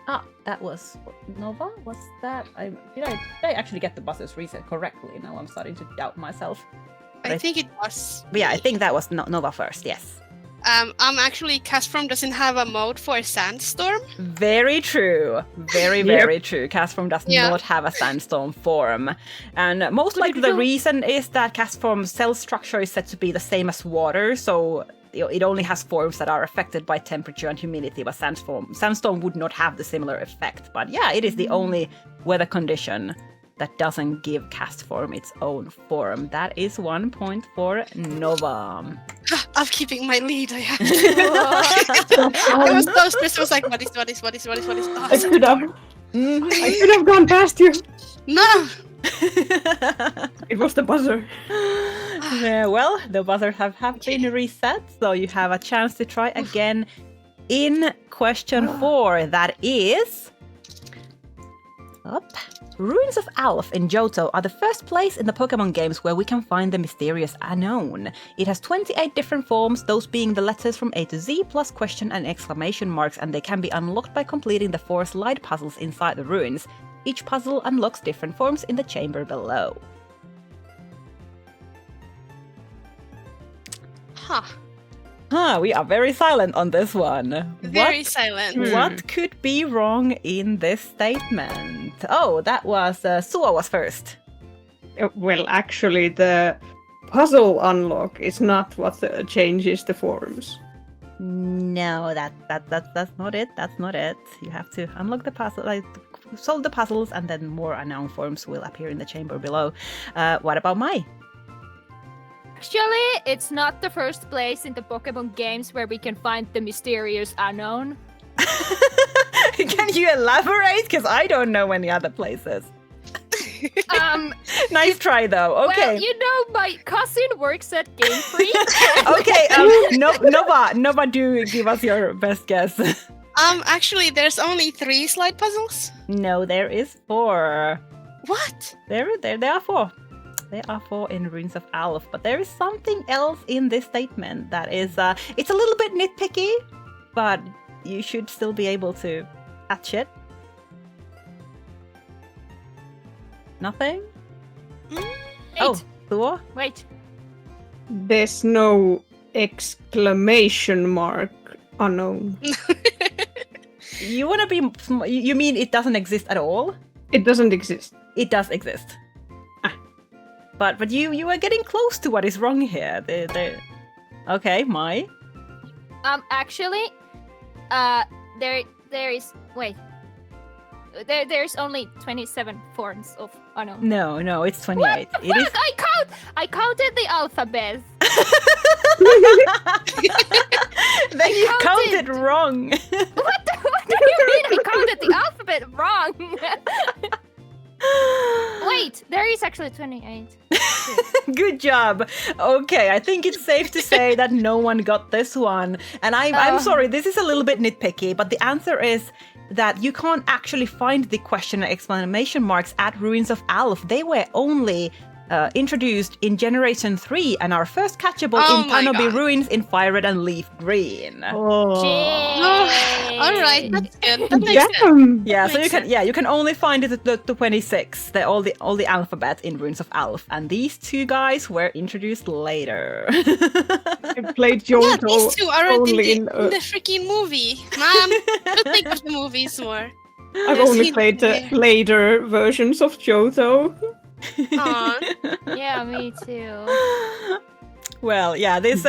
Ah, that was Nova? Was that... Did I actually get the buzzers reset correctly? Now I'm starting to doubt myself. I think it was. But yeah, I think that was Nova first, yes. Actually, Castform doesn't have a mode for Sandstorm. Very true. Very true. Castform does not have a sandstorm form. And most likely the reason is that Castform's cell structure is said to be the same as water, so it only has forms that are affected by temperature and humidity, but sandstorm would not have the similar effect. But yeah, it is the only weather condition that doesn't give Castform its own form. That is 1 point for Nova. I'm keeping my lead. I have to. I was so stressed. I was like, what is? Oh, I could have gone past you. no. It was the buzzer. Yeah, well, the buzzers have been reset, so you have a chance to try again in question 4. That is... Ruins of Alph in Johto are the first place in the Pokemon games where we can find the mysterious unknown. It has 28 different forms, those being the letters from A to Z plus question and exclamation marks, and they can be unlocked by completing the 4 slide puzzles inside the ruins. Each puzzle unlocks different forms in the chamber below. We are very silent on this one. Very silent. What could be wrong in this statement? Oh, that was Suo was first. Well, actually, the puzzle unlock is not what changes the forms. No, that's not it. That's not it. You have to unlock the puzzle, solve the puzzles, and then more unknown forms will appear in the chamber below. What about Mai? Actually, it's not the first place in the Pokemon games where we can find the mysterious unknown. Can you elaborate? Because I don't know any other places. Nice try though. Okay. Well, you know, my cousin works at Game Freak. Okay. Nova, do give us your best guess. Actually, there's only 3 slide puzzles. No, there is 4. What? There are 4. There are 4 in Runes of Alph, but there is something else in this statement that is, it's a little bit nitpicky, but you should still be able to catch it. Nothing? Oh, Suo? Wait. There's no exclamation mark unknown. You wanna be? You mean it doesn't exist at all? It doesn't exist. It does exist. But you are getting close to what is wrong here. Okay, Mai. Actually, there is wait. There's only 27 forms of unknown. No, it's 28. What the fuck? I counted the alphabet. Then you counted wrong. What do you mean? I counted the alphabet wrong. Wait, there is actually 28. Good job. Okay, I think it's safe to say that no one got this one. And I'm sorry, this is a little bit nitpicky, but the answer is that you can't actually find the question and exclamation marks at Ruins of Alph. They were only introduced in Generation 3 and are first catchable in Panobi Ruins in Fire Red and Leaf Green. All right, that's good. That makes sense. Yeah, so you can only find it at the 26, all the alphabet in Ruins of Alph, and these 2 guys were introduced later. I played Johto. Yeah, these 2 aren't only in the freaking movie. Mom, you think of the movies more. I've only played the later versions of Johto. Yeah, me too. Well, yeah, this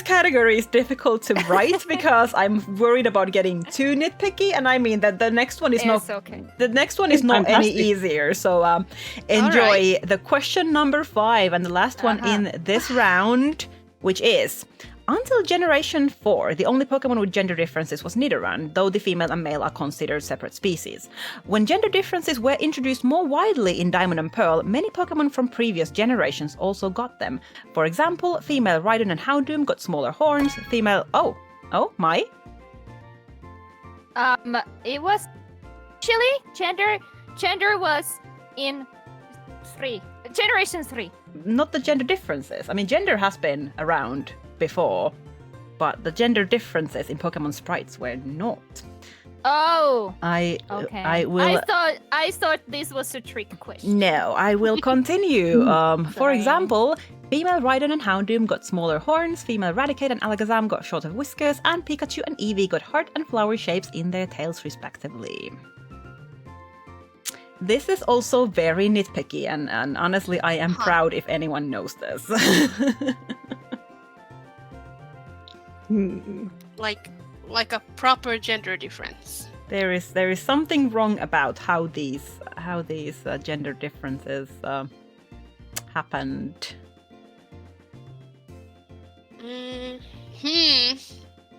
category is difficult to write because I'm worried about getting too nitpicky, and I mean that the next one is the next one is not any easier. So enjoy the question number 5 and the last one in this round, which is: until Generation 4, the only Pokemon with gender differences was Nidoran, though the female and male are considered separate species. When gender differences were introduced more widely in Diamond and Pearl, many Pokemon from previous generations also got them. For example, female Rhydon and Houndoom got smaller horns, female... Oh, Mai? It was... Actually, gender was in 3. Generation 3. Not the gender differences. I mean, gender has been around before, but the gender differences in Pokemon sprites were not. Oh. I thought this was a trick question. No, I will continue. For example, female Rhydon and Houndoom got smaller horns, female Raticate and Alakazam got shorter whiskers, and Pikachu and Eevee got heart and flower shapes in their tails respectively. This is also very nitpicky, and honestly, I am proud if anyone knows this. Like a proper gender difference. There is something wrong about how these gender differences happened.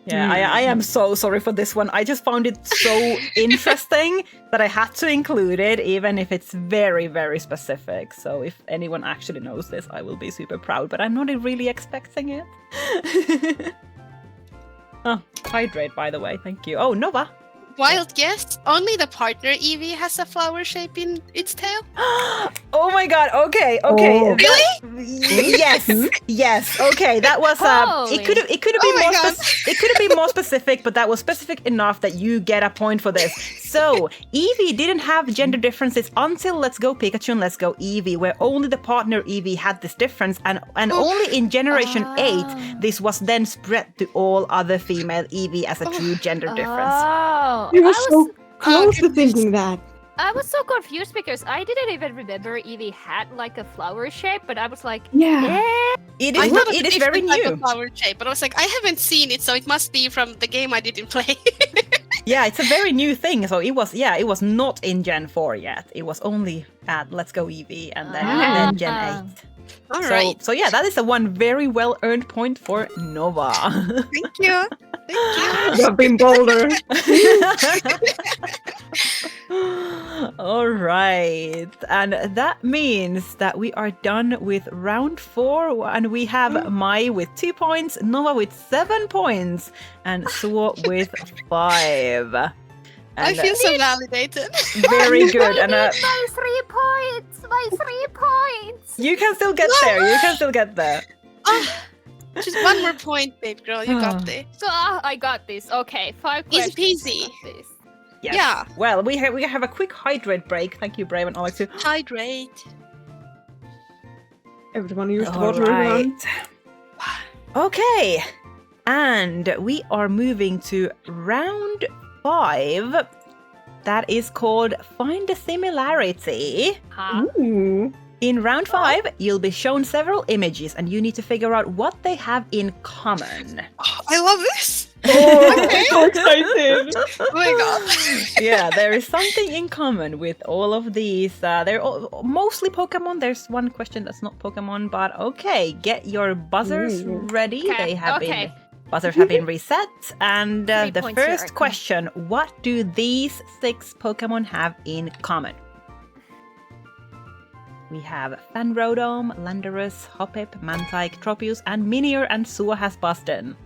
Yeah, I am so sorry for this one. I just found it so interesting that I had to include it, even if it's very, very specific. So if anyone actually knows this, I will be super proud, but I'm not really expecting it. Oh, hydrate, by the way. Thank you. Oh, Nova. Wild guess. Only the partner Eevee has a flower shape in its tail. Oh my god. Okay. Oh. Really? Yes. Okay. That was it could have been more specific, but that was specific enough that you get a point for this. So Eevee didn't have gender differences until Let's Go Pikachu and Let's Go Eevee, where only the partner Eevee had this difference, and only in Generation 8 this was then spread to all other female Eevee as a true gender difference. Oh. You were so close to thinking that. I was so confused because I didn't even remember Eevee had like a flower shape, but I was like, Yeah. It I thought is it very was like a new. flower shape, but I was like, I haven't seen it, so it must be from the game I didn't play. Yeah, it's a very new thing. So it was not in Gen 4 yet. It was only at Let's Go Eevee and then Gen 8. All right. So yeah, that is a one very well earned point for Nova. Thank you. You have been bolder. All right, and that means that we are done with round 4, and we have Mai with 2 points, Nova with 7 points, and Suo with 5. I And, feel so validated. very good. And my 3 points. My 3 points. you can still get there. You can still get there. Just one more point, babe girl. You got this. So I got this. Okay, 5 Easy questions. peasy. Got this. Yes. Yeah. Well, we have a quick hydrate break. Thank you, Brave and Alex. Hydrate. Everyone used All water. right. Okay, and we are moving to round 5. That is called Find a Similarity. Huh? Ooh. In round 5, you'll be shown several images, and you need to figure out what they have in common. Oh, I love this. Oh, I'm so excited. Oh my god. Yeah, there is something in common with all of these. They're mostly Pokemon. There's one question that's not Pokemon, but okay, get your buzzers Ooh. ready. Okay, They have okay. been buzzers have been reset. And 3 the points first here. question: what do these 6 Pokemon have in common? We have Fanrodome, Landorus, Hoppip, Mantike, Tropius, and Minior, and Suo has Boston.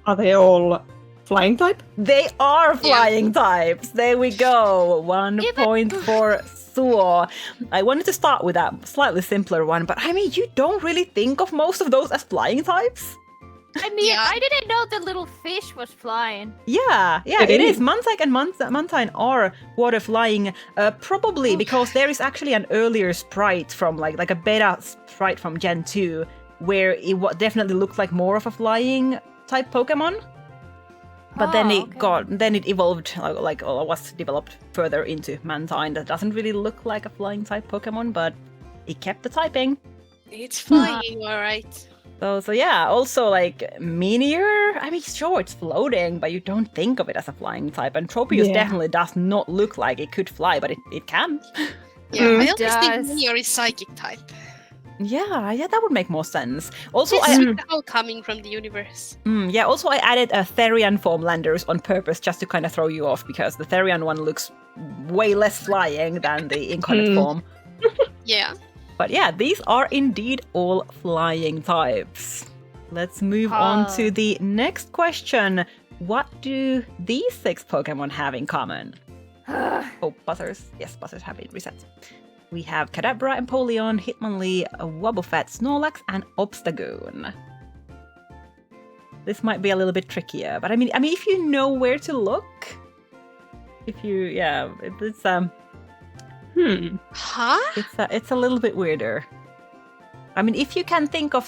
Are they all flying type? They are flying types. There we go. 1 Even- point for Suo. I wanted to start with that slightly simpler one, but I mean, you don't really think of most of those as flying types. I mean, Yeah. I didn't know the little fish was flying. Yeah, It it is. is. Mantike and Mantine are water flying, probably because there is actually an earlier sprite from like a beta sprite from Gen 2 where it definitely looked like more of a flying type Pokemon. But then it evolved, or was developed further into Mantine that doesn't really look like a flying type Pokemon, but it kept the typing. It's flying, alright. So yeah, also like Minior, I mean, sure, it's floating, but you don't think of it as a flying type. And Tropius Yeah. definitely does not look like it could fly, but it can. Yeah, Mm. I always Does. think Minior is psychic type. Yeah, that would make more sense. Also, It's I all coming from the universe. also I added a Therian form Landers on purpose just to kind of throw you off because the Therian one looks way less flying than the incarnate form. Yeah. But yeah, these are indeed all flying types. Let's move on to the next question. What do these 6 Pokemon have in common? Oh, buzzers. Yes, buzzers have been reset. We have Kadabra, Empoleon, Hitmonlee, Wobbuffet, Snorlax, and Obstagoon. This might be a little bit trickier, but I mean, if you know where to look, it's Huh? it's a little bit weirder. I mean, if you can think of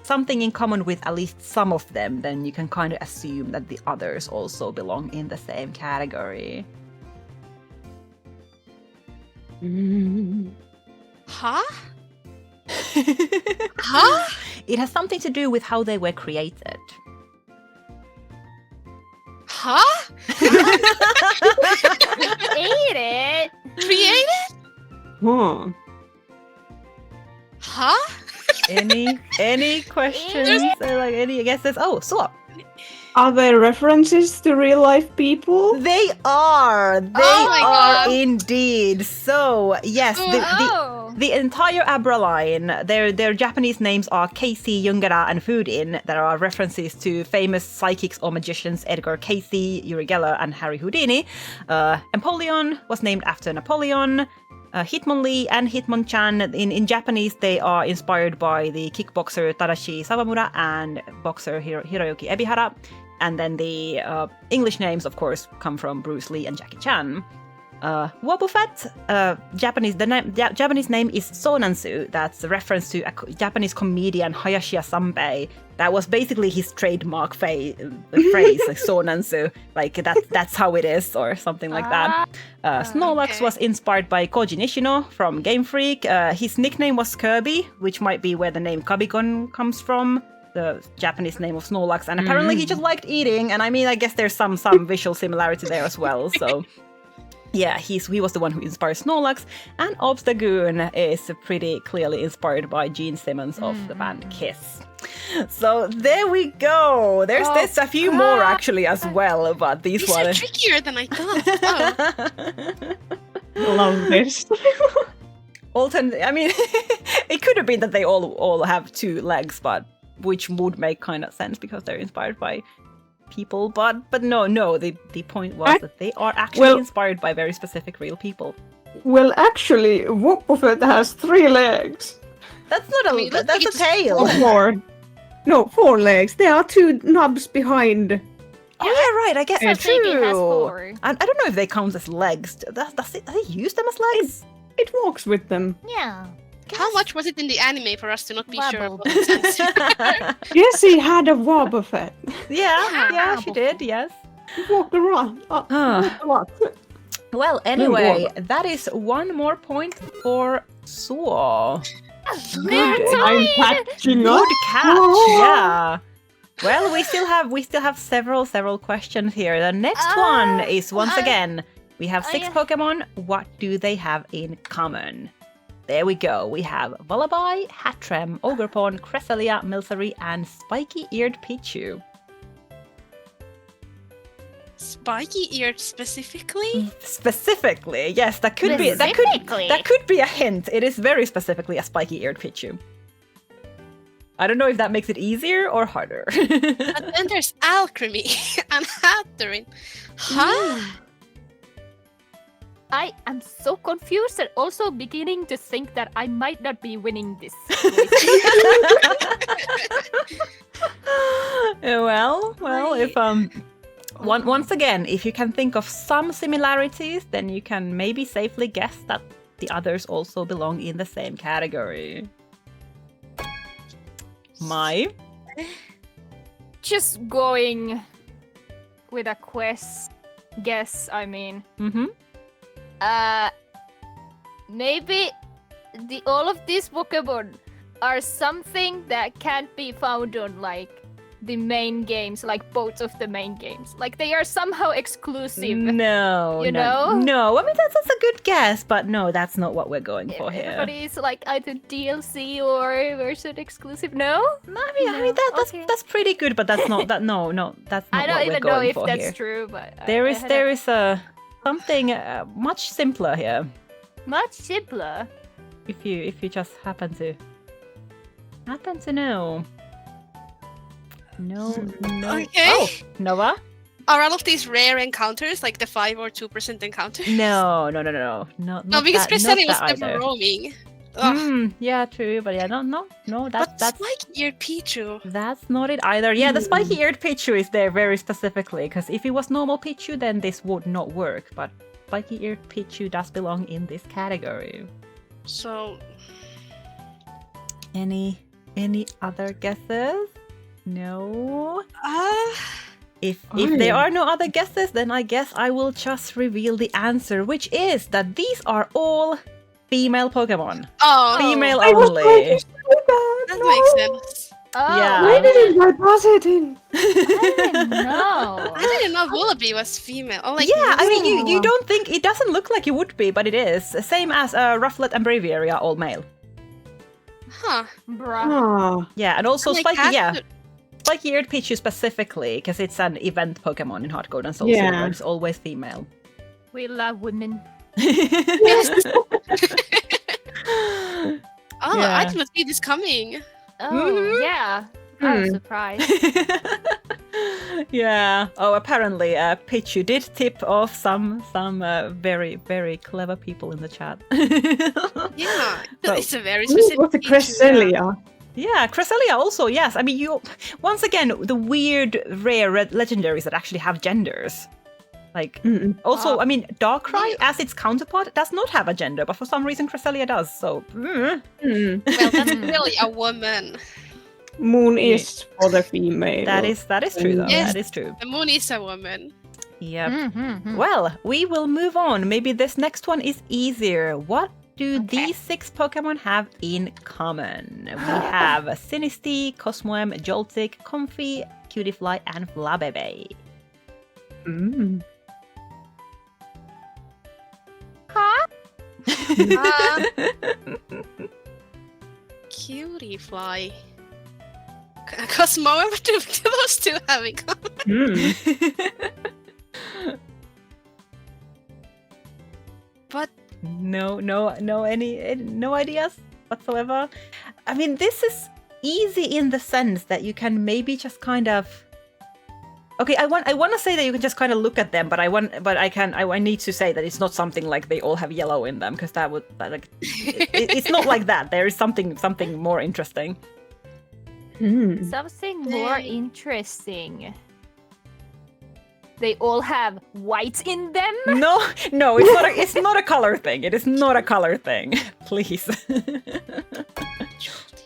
something in common with at least some of them, then you can kind of assume that the others also belong in the same category. Huh? Huh? It has something to do with how they were created. Huh? Ate it. Created? Huh. Huh? Any questions? Or like any guesses? Oh, so Are there references to real life people? they are. They Oh my are God. indeed. So yes, Oh. the entire Abra line, their Japanese names are Casey, Jungara, and Fudin. There are references to famous psychics or magicians Edgar Casey, Uri Geller, and Harry Houdini. Empoleon was named after Napoleon. Hitmonlee and Hitmonchan, in Japanese, they are inspired by the kickboxer Tadashi Sawamura and boxer Hiroyuki Ebihara. And then the English names, of course, come from Bruce Lee and Jackie Chan. Wobbuffet, Japanese name is Sonansu. That's a reference to a Japanese comedian Hayashiya Sanbei. That was basically his trademark phrase, like Sonansu. Like that's how it is, or something like that. Snorlax okay. was inspired by Koji Nishino from Game Freak. His nickname was Kirby, which might be where the name Kabigon comes from, the Japanese name of Snorlax. And apparently he just liked eating. And I mean, I guess there's some visual similarity there as well. So. Yeah, he was the one who inspired Snorlax, and Obstagoon is pretty clearly inspired by Gene Simmons of the band Kiss. So there we go. There's a few more actually as well, but these are ones trickier than I thought. Oh. Love this. I mean, it could have been that they all have 2 legs, but which would make kind of sense because they're inspired by people. But no. The point was that they are actually inspired by very specific real people. Well, actually, Wobbuffet has 3 legs. That's not that's a tail. Or 4. No, 4 legs. There are 2 knobs behind. Oh yeah, right. I guess that's Maybe it has true. 4. I don't know if they count as legs. Does they use them as legs? It walks with them. Yeah. How much was it in the anime for us to not be sure Wobble. about the sense? Jessie had a Wobbuffet. Yeah, she did. Yes. He walked around a lot. Well, anyway, that is 1 more point for Suo. I'm catching up. Good catch. Yeah. Well, we still have several questions here. The next one is once again, we have 6 Pokemon. What do they have in common? There we go. We have Vullaby, Hattrem, Ogerpon, Cresselia, Milcery, and Spiky-eared Pichu. Spiky-eared specifically? Specifically, yes, that could be a hint. It is very specifically a spiky-eared Pichu. I don't know if that makes it easier or harder. But then there's Alchemy and Hatterin. Huh? I am so confused and also beginning to think that I might not be winning this. well, if once again, if you can think of some similarities, then you can maybe safely guess that the others also belong in the same category. Mai? Just going with a guess, I mean. Mm-hmm. Maybe all of these Pokemon are something that can't be found on like the main games, like both of the main games. Like they are somehow exclusive. No, you know? No, I mean that's a good guess, but no, that's not what we're going for here. Everybody is like either DLC or version exclusive. No, I mean that's pretty good, but that's not that. No, that's not I don't what we're even know going if for that's here. true, but There is something much simpler here. much simpler. If you just happen to know. No. Okay. Oh, Nova? Are all of these rare encounters, like the 5 or 2% encounters? No. No, because Cresselia was never roaming. Yeah, true, but yeah, no, that's Spiky-eared Pichu. That's not it either. Yeah, the spiky-eared Pichu is there very specifically, because if it was normal Pichu, then this would not work, but spiky-eared Pichu does belong in this category. So... Any other guesses? No? If there are no other guesses, then I guess I will just reveal the answer, which is that these are all female Pokemon. Oh, Female I was only. going to say that. that makes sense. Oh, Yeah. Why didn't I buzz it in? I didn't know. I didn't know Vullaby was female. Oh, like, Yeah, I mean, you don't think it doesn't look like it would be, but it is. Same as Rufflet and Braviary are all male. Huh. Bruh. Oh. Yeah, and also Like Spiky-eared Pichu specifically, because it's an event Pokemon in Heart Gold and Soul Yeah. Silver. It's always female. We love women. Oh, Yeah. I did not see this coming. Oh, yeah. I was surprised. Yeah. Oh, apparently, Pichu did tip off some very, very clever people in the chat. Yeah, So- it's a very Ooh, specific what's a Pichu. Cresselia? Yeah, Cresselia also, yes. I mean, once again, the weird, rare legendaries that actually have genders. Like, also, I mean, Darkrai, as its counterpart, does not have a gender, but for some reason Cresselia does, so... Well, that's really a woman. Moon is for the female. That is true, though. Yes. That is true. The moon is a woman. Yep. Mm-hmm. Well, we will move on. Maybe this next one is easier. What do these 6 Pokemon have in common? We have Sinistea, Cosmoem, Joltik, Comfey, Cutiefly, and Flabébé. Cutie fly. Cosmo, what do those two have in common? But no ideas whatsoever. I mean, this is easy in the sense that you can maybe just kind of. Okay, I want to say that you can just kind of look at them, but I need to say that it's not something like they all have yellow in them, because it's not like that. There is something more interesting. Something more interesting. They all have white in them? No, it's not a color thing. It is not a color thing. Please.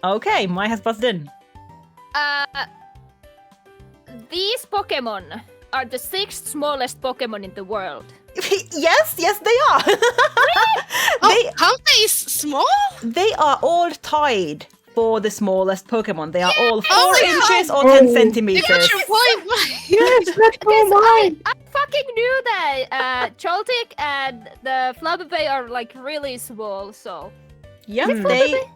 Okay, Mai has buzzed in. These Pokemon are the 6th smallest Pokemon in the world. Yes, they are. Aren't they small? They are all tied for the smallest Pokemon. They are all 4 inches or 10 They got centimeters. your point. Yes, let's go mine. I fucking knew that Joltik and the Flabébé are like really small, so... Yeah,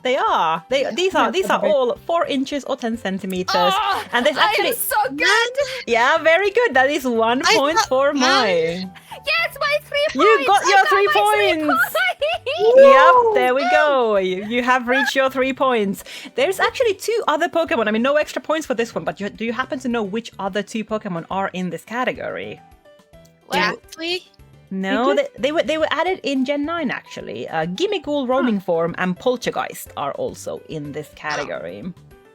they are. These are all 4 inches or 10 centimeters. Oh, and there's actually I am so good! Yeah, very good. That is 1 point for Mai. Yes, my 3 points! You got your 3 points! Yep, there we go. You have reached your 3 points. There's actually 2 other Pokemon. I mean, no extra points for this one, but do you happen to know which other 2 Pokemon are in this category? Exactly. No, they were added in Gen 9 actually. Gimmighoul, Roaming Form, and Poltergeist are also in this category.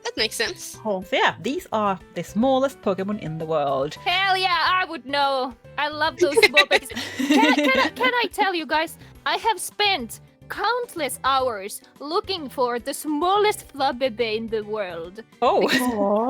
That makes sense. So yeah, these are the smallest Pokemon in the world. Hell yeah, I would know. I love those small babies. Can I tell you guys? I have spent countless hours looking for the smallest Flabébé in the world. Oh.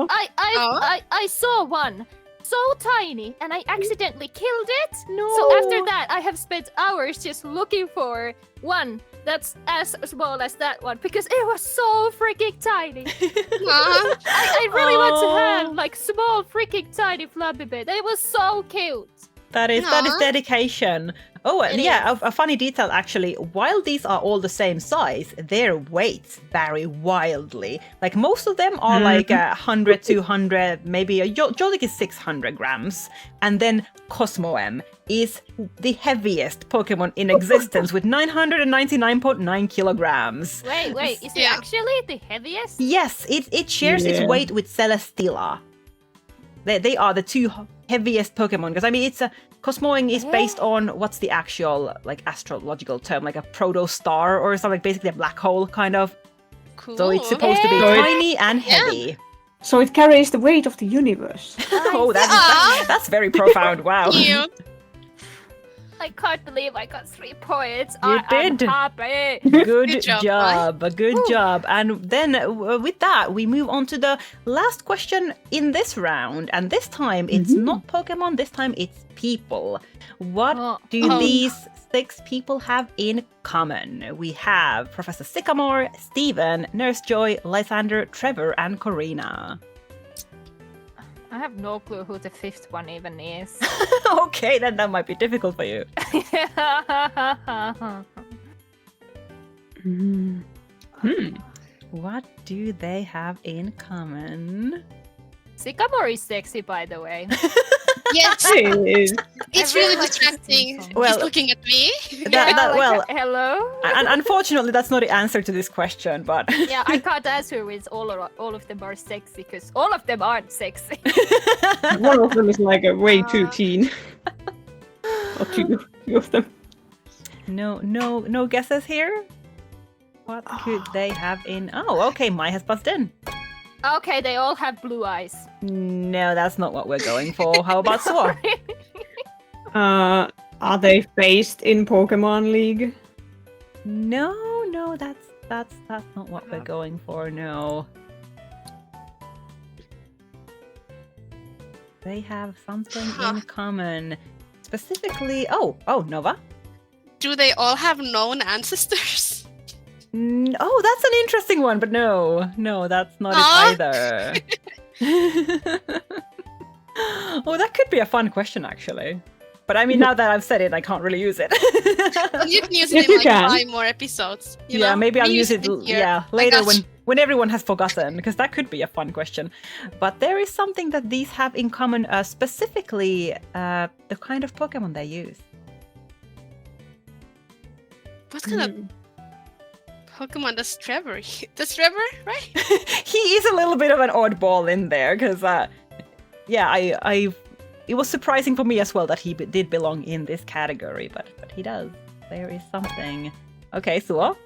I saw one so tiny and I accidentally killed it. No. So after that, I have spent hours just looking for one that's as small as that one because it was so freaking tiny. I really want to have like small freaking tiny Flabébé. They was so cute. That is dedication. Oh, and yeah, a funny detail actually. While these are all the same size, their weights vary wildly. Like most of them are like 100, 200, maybe Joltik is 600 grams. And then Cosmoem is the heaviest Pokemon in existence with 999.9 kilograms. Wait, is it actually the heaviest? Yes, it shares its weight with Celesteela. They are the 2 heaviest Pokemon, because I mean it's a Cosmoem is based on what's the actual like astrological term, like a protostar or something, basically a black hole kind of. Cool. So it's supposed to be tiny and heavy. So it carries the weight of the universe. Oh, that's very profound. Wow. Cute. I can't believe I got 3 points. You did. I'm happy. Good job, job. Good job. And then with that, we move on to the last question in this round. And this time, it's not Pokemon. This time, it's people. What do these 6 people have in common? We have Professor Sycamore, Steven, Nurse Joy, Lysander, Trevor, and Corina. I have no clue who the 5th one even is. Okay, then that might be difficult for you. What do they have in common? Sycamore is sexy, by the way. Yes, it's I really like this distracting. theme Well, He's looking at me. Hello? And unfortunately, that's not the answer to this question, but... Yeah, I can't answer with all of them are sexy, because all of them aren't sexy. One of them is like a way too teen. Or two of them. No guesses here? What could they have in... Oh, okay, Mai has buzzed in. Okay, they all have blue eyes. No, that's not what we're going for. How about Suo? Are they based in Pokemon League? No, that's not what we're going for, no. They have something in common. Specifically... Oh, Nova? Do they all have known ancestors? Oh, that's an interesting one, but no, that's not it either. Oh, that could be a fun question, actually. But I mean, now that I've said it, I can't really use it. You can use Yes, it in you like can. 5 more episodes. You Yeah, know? maybe I'll use Reuse it in here. later got you. when everyone has forgotten, because that could be a fun question. But there is something that these have in common, specifically the kind of Pokemon they use. What kind of Pokemon does Trevor? Does Trevor, right? He is a little bit of an oddball in there, because it was surprising for me as well that he did belong in this category, but he does. There is something. Okay, Suo?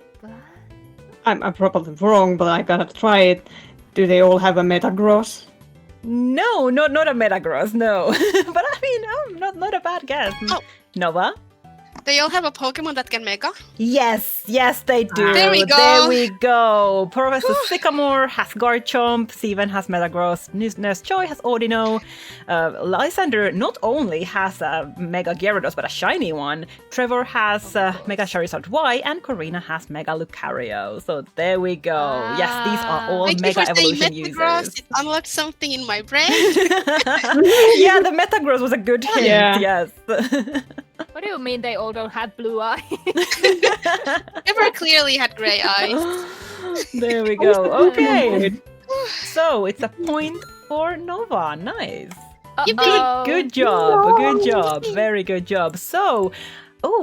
I'm probably wrong, but I gotta try it. Do they all have a Metagross? No, not a Metagross, no. But I mean, not a bad guess. Oh. Nova? They all have a Pokemon that can Mega. Yes, they do. There we go. There we go. Professor Sycamore has Garchomp. Steven has Metagross. Nurse Joy has Audino. Lysander not only has a Mega Gyarados, but a shiny one. Trevor has Mega Charizard Y, and Corina has Mega Lucario. So there we go. Yes, these are all Thank Mega you for saying Evolution Metagross. users. It unlocked something in my brain. Yeah, the Metagross was a good hint. Yeah. Yes. What do you mean they all don't have blue eyes? Trevor clearly had gray eyes. There we go. Okay. So it's a point for Nova. Nice. Uh-oh. Good job. Good job. Very good job. So,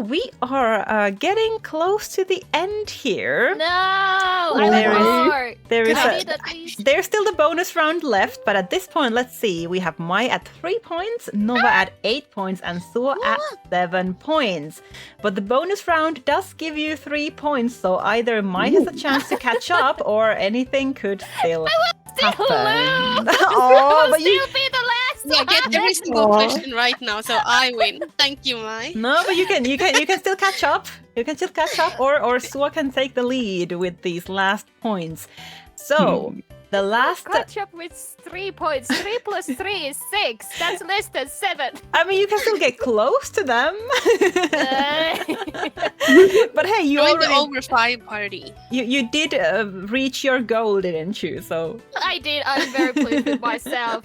we are getting close to the end here. No, I There want is- more. There is Can I a, need at least? there's still the bonus round left, but at this point, let's see. We have Mai at 3 points, Nova at 8 points, and Suo at 7 points. But the bonus round does give you 3 points, so either Mai has a chance to catch up, or anything could still happen. Oh, but you Still be the last Yeah, one. get every single Aw. question right now, so I win. Thank you, Mai. no, but you can still catch up. You can still catch up, or Suo can take the lead with these last points. So the last. Catch up with 3 points. 3 plus 3 is 6. That's less than 7. I mean, you can still get close to them. But hey, you Join the already over 5 party. you did reach your goal, didn't you? So I did. I'm very pleased with myself.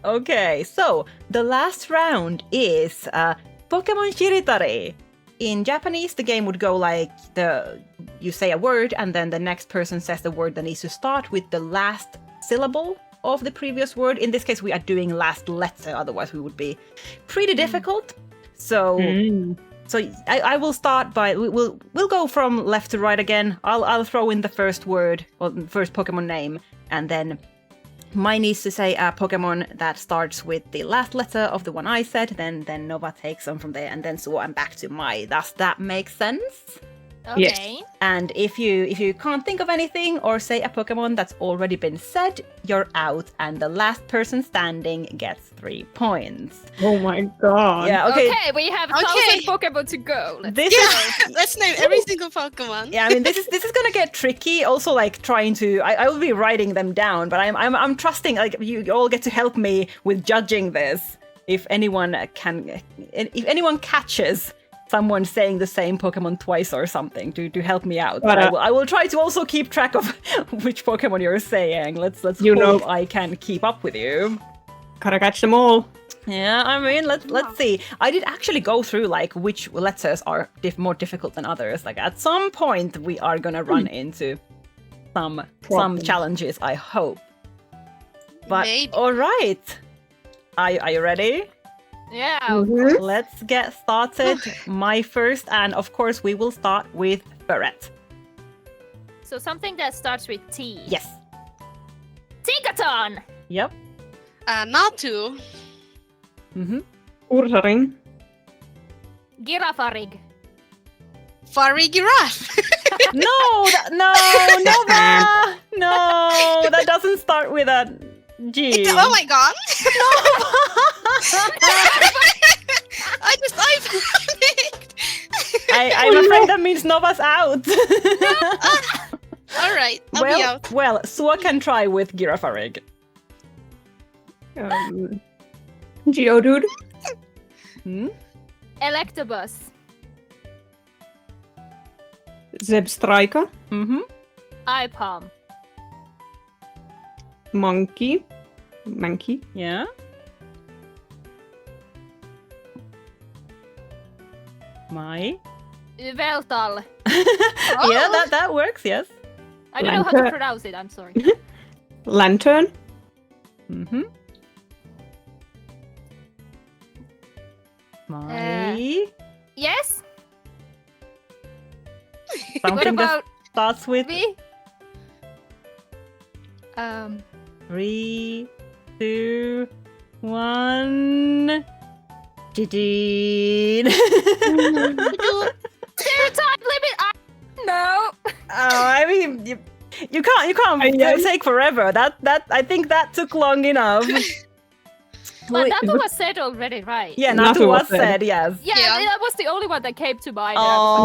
okay, so the last round is Pokemon Shiritori. In Japanese, the game would go like you say a word, and then the next person says the word that needs to start with the last syllable of the previous word. In this case, we are doing last letter, otherwise we would be pretty difficult. So so I will start by we'll go from left to right again. I'll throw in the first word or the first Pokemon name, and then Mai needs to say a Pokemon that starts with the last letter of the one I said. Then Nova takes them from there, and then so I'm back to Mai. Does that make sense? Okay. And if you can't think of anything or say a Pokemon that's already been said, you're out, and the last person standing gets 3 points. Oh my god. Yeah. Okay, Okay. we have Okay. 1,000 Pokemon to go. Let's This is. Let's name every single Pokemon. Yeah, I mean, this is gonna get tricky. Also, like trying to, I will be writing them down, but I'm trusting like you all get to help me with judging this. If anyone catches someone saying the same Pokemon twice or something, to help me out. But I will try to also keep track of which Pokemon you're saying. Let's hope I can keep up with you. Gotta catch them all. Yeah, I mean, let's see. I did actually go through like which letters are more difficult than others. Like at some point we are gonna run into some challenges, I hope. But Maybe. all right, are you ready? Yeah. Let's get started. My first, and of course we will start with Barrett. So something that starts with T. Yes. Tigaton! Yep. Natu. Mm-hmm. Ursaring. Girafarig. Furry Giraffe. No, Nova! No, that doesn't start with a G. Oh my god. I panicked. I'm afraid that means Nova's out. Alright, I'll be out. Well, Suo can try with Girafarig. Geodude. Hmm? Electabuzz. Zebstrika. Mm-hmm. Ipalm. Monkey. Yeah. Mai? Veltal. Yeah, that works, yes. I don't know how to pronounce it, I'm sorry. Lantern. Mm-hmm. Mai? Yes? What Something that about starts with me? 3, 2, 1. Jideen. Time limit? No. I mean, you can't take forever. That I think that took long enough. But Wait, that was said already, right? yeah, Natu Natu was was said, yes. Yeah, that was the only one that came to mind. Oh.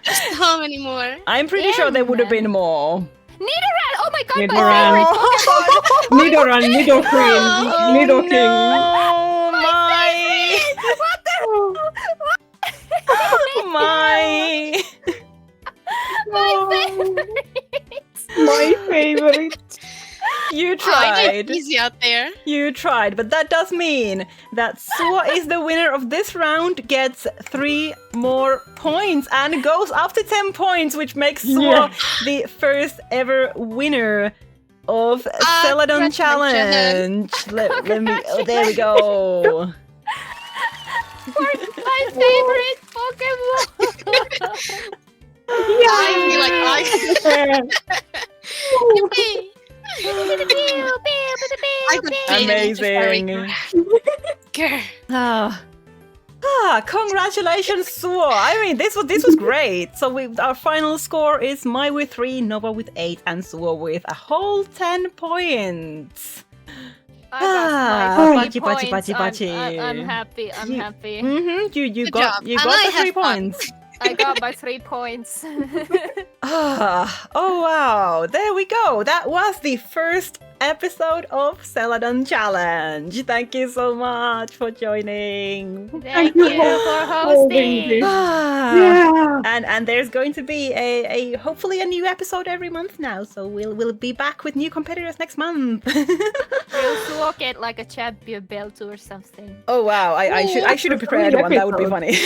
Just how many more? I'm pretty sure there would have been more. Nidoran! Oh my god, my Nidoran. favorite Pokemon! Nidoran, Nidoqueen, Nidoking. Oh, my! What the? My! My favorite! My favorite. You I tried. get easy out there. You tried, but that does mean that Suo is the winner of this round, gets 3 more points, and goes up to 10 points, which makes Suo the first ever winner of Celadon Challenge. Let me. Oh, there we go. My favorite Pokemon! I feel like Yippee! I could feel it, just very Amazing. Grr. Congratulations, Suo. I mean, this was great. So our final score is Mai with 3, Nova with 8, and Suo with a whole 10 points. I got my 3 Bachi, points. bachi. I'm happy. I'm happy. Mm-hmm. You Good got job. you And got I the 3 have fun. points. I got my 3 points. Oh wow, there we go. That was the first episode of Celadon Challenge. Thank you so much for joining. Thank you for hosting. Yeah. And there's going to be a hopefully a new episode every month now. So we'll be back with new competitors next month. Will Suo get like a champion belt or something? Oh wow, I should have prepared one. That would be funny.